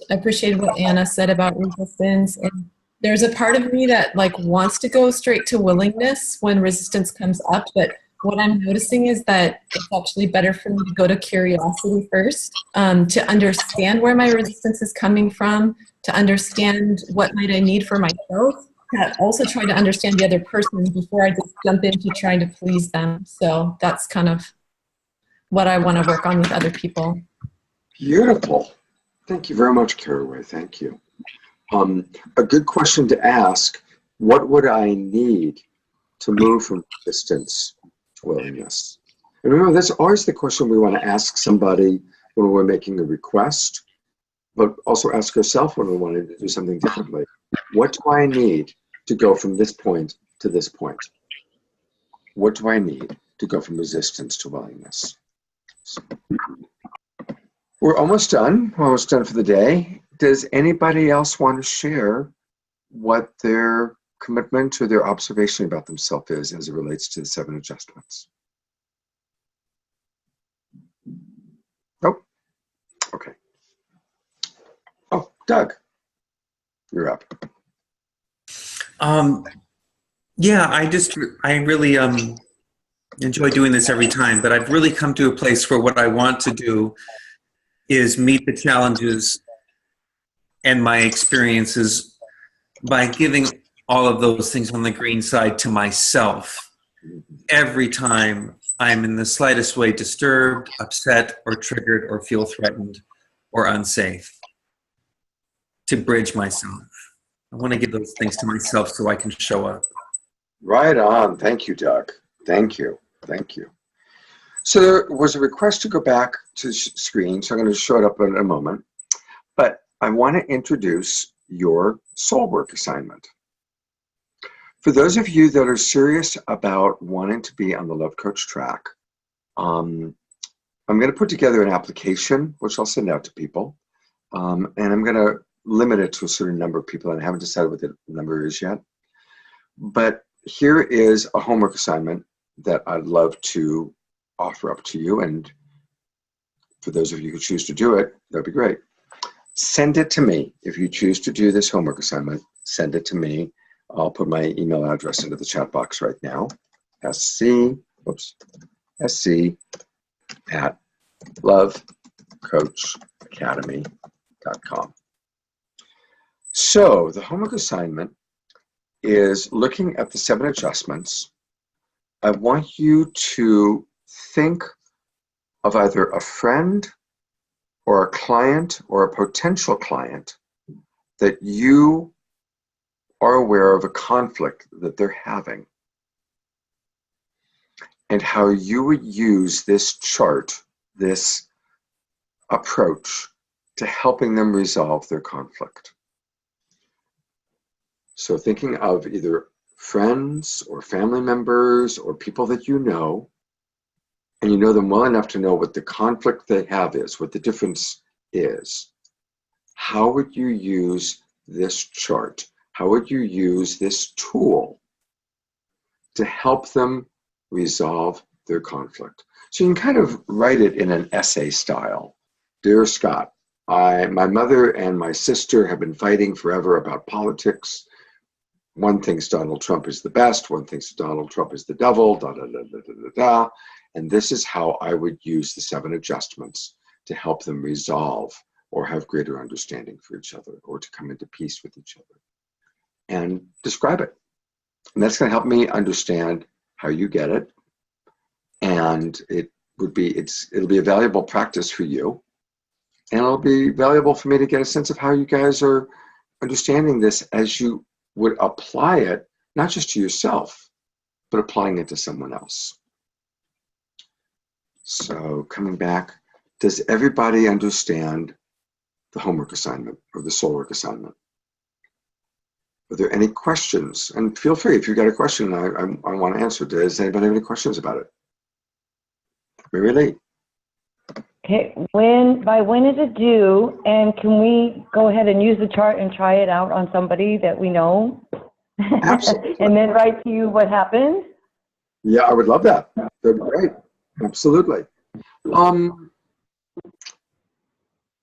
I appreciated what Anna said about resistance. And there's a part of me that like wants to go straight to willingness when resistance comes up. But what I'm noticing is that it's actually better for me to go to curiosity first, to understand where my resistance is coming from, to understand what might I need for myself, to also try to understand the other person before I just jump into trying to please them. So that's kind of what I want to work on with other people. Beautiful. Thank you very much, Caraway. Thank you. A good question to ask: what would I need to move from resistance to willingness? And remember, that's always the question we want to ask somebody when we're making a request, but also ask ourselves when we want to do something differently. What do I need to go from this point to this point? What do I need to go from resistance to willingness? We're almost done. We're almost done for the day. Does anybody else want to share what their commitment or their observation about themselves is as it relates to the 7 adjustments? Nope. Okay. Oh, Doug, you're up. Yeah, I really enjoy doing this every time, but I've really come to a place where what I want to do is meet the challenges and my experiences by giving all of those things on the green side to myself every time I'm in the slightest way disturbed, upset, or triggered, or feel threatened or unsafe, to bridge myself. I want to give those things to myself so I can show up. Right on. Thank you, Doug. Thank you. Thank you. So there was a request to go back to screen, so I'm going to show it up in a moment. But I want to introduce your soul work assignment. For those of you that are serious about wanting to be on the Love Coach track, I'm going to put together an application, which I'll send out to people. And I'm going to limit it to a certain number of people, and I haven't decided what the number is yet. But here is a homework assignment that I'd love to offer up to you. And for those of you who choose to do it, that'd be great. Send it to me. If you choose to do this homework assignment, send it to me. I'll put my email address into the chat box right now. sc@lovecoachacademy.com. So the homework assignment is looking at the 7 adjustments. I want you to think of either a friend or a client or a potential client that you are aware of a conflict that they're having, and how you would use this chart, this approach, to helping them resolve their conflict. So thinking of either friends or family members or people that you know, and you know them well enough to know what the conflict they have is, what the difference is. How would you use this chart? How would you use this tool to help them resolve their conflict. So you can kind of write it in an essay style. Dear Scott, my mother and my sister have been fighting forever about politics. One thinks Donald Trump is the best, one thinks Donald Trump is the devil, da da da da da da da. And this is how I would use the 7 adjustments to help them resolve or have greater understanding for each other, or to come into peace with each other. And describe it. And that's going to help me understand how you get it. And it'll be a valuable practice for you. And it'll be valuable for me to get a sense of how you guys are understanding this as you would apply it, not just to yourself, but applying it to someone else. So coming back, does everybody understand the homework assignment or the soul work assignment? Are there any questions? And feel free, if you've got a question, I want to answer. Does anybody have any questions about it? Mary Lee. Okay, by when is it due? And can we go ahead and use the chart and try it out on somebody that we know? Absolutely. And then write to you what happened? Yeah, I would love that. That'd be great. Absolutely.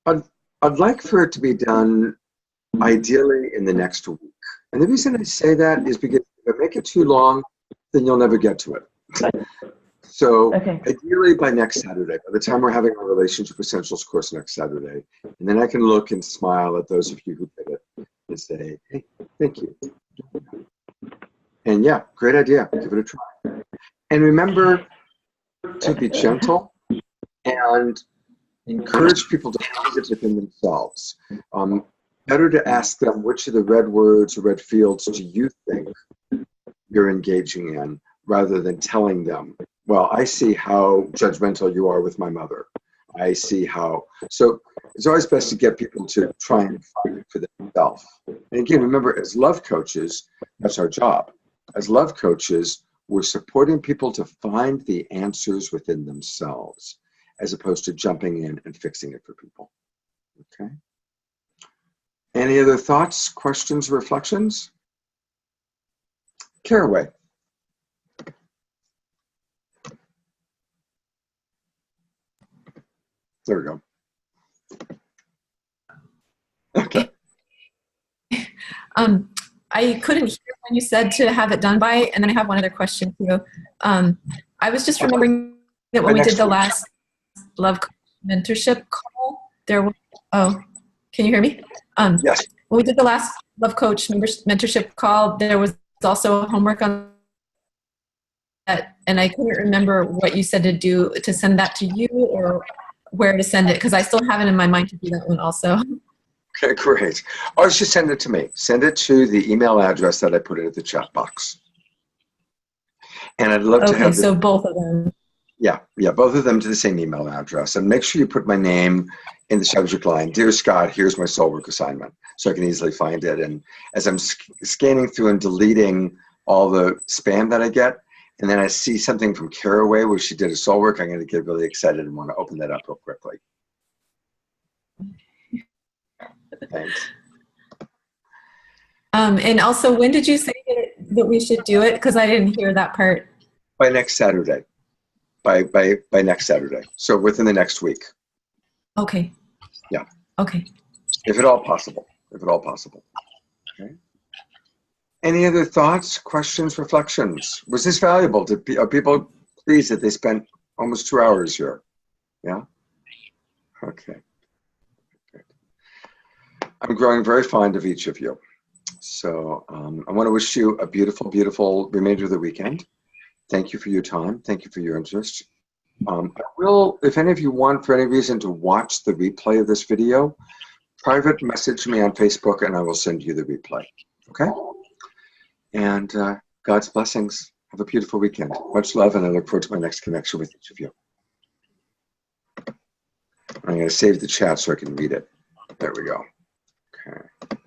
I'd like for it to be done ideally in the next week. And the reason I say that is because if I make it too long, then you'll never get to it. So ideally by next Saturday, by the time we're having our Relationship Essentials course next Saturday, and then I can look and smile at those of you who did it and say, hey, thank you. And yeah, great idea. Give it a try. And remember to be gentle and encourage people to find it within themselves. Better to ask them, which of the red words or red fields do you think you're engaging in, rather than telling them, well, I see how judgmental you are with my mother. I see how. So it's always best to get people to try and find it for themselves. And again, remember, as love coaches, that's our job. As love coaches, we're supporting people to find the answers within themselves, as opposed to jumping in and fixing it for people. Okay? Any other thoughts, questions, reflections? Caraway. There we go. Okay. I couldn't hear when you said to have it done by, and then I have one other question too. I was just remembering that when we did the last love mentorship call, there was, oh, can you hear me? Yes. When we did the last love coach mentorship call, there was also homework on that, and I couldn't remember what you said to do, to send that to you or where to send it, because I still have it in my mind to do that one also. Okay, great. Or just send it to me. Send it to the email address that I put in the chat box. And I'd love to have so both of them. Yeah, both of them to the same email address. And make sure you put my name in the subject line. Dear Scott, here's my soul work assignment, so I can easily find it. And as I'm scanning through and deleting all the spam that I get, and then I see something from Caraway where she did a soul work, I'm going to get really excited and want to open that up real quickly. Thanks. And also, when did you say that we should do it? Because I didn't hear that part. By next Saturday. By next Saturday. So within the next week. Okay. Yeah. Okay. If at all possible. If at all possible. Okay. Any other thoughts, questions, reflections? Was this valuable? Are people pleased that they spent almost 2 hours here? Yeah? Okay. Good. I'm growing very fond of each of you. So I want to wish you a beautiful, beautiful remainder of the weekend. Thank you for your time. Thank you for your interest. I will, if any of you want for any reason to watch the replay of this video, private message me on Facebook and I will send you the replay. Okay? And God's blessings. Have a beautiful weekend. Much love, and I look forward to my next connection with each of you. I'm going to save the chat so I can read it. There we go. Okay.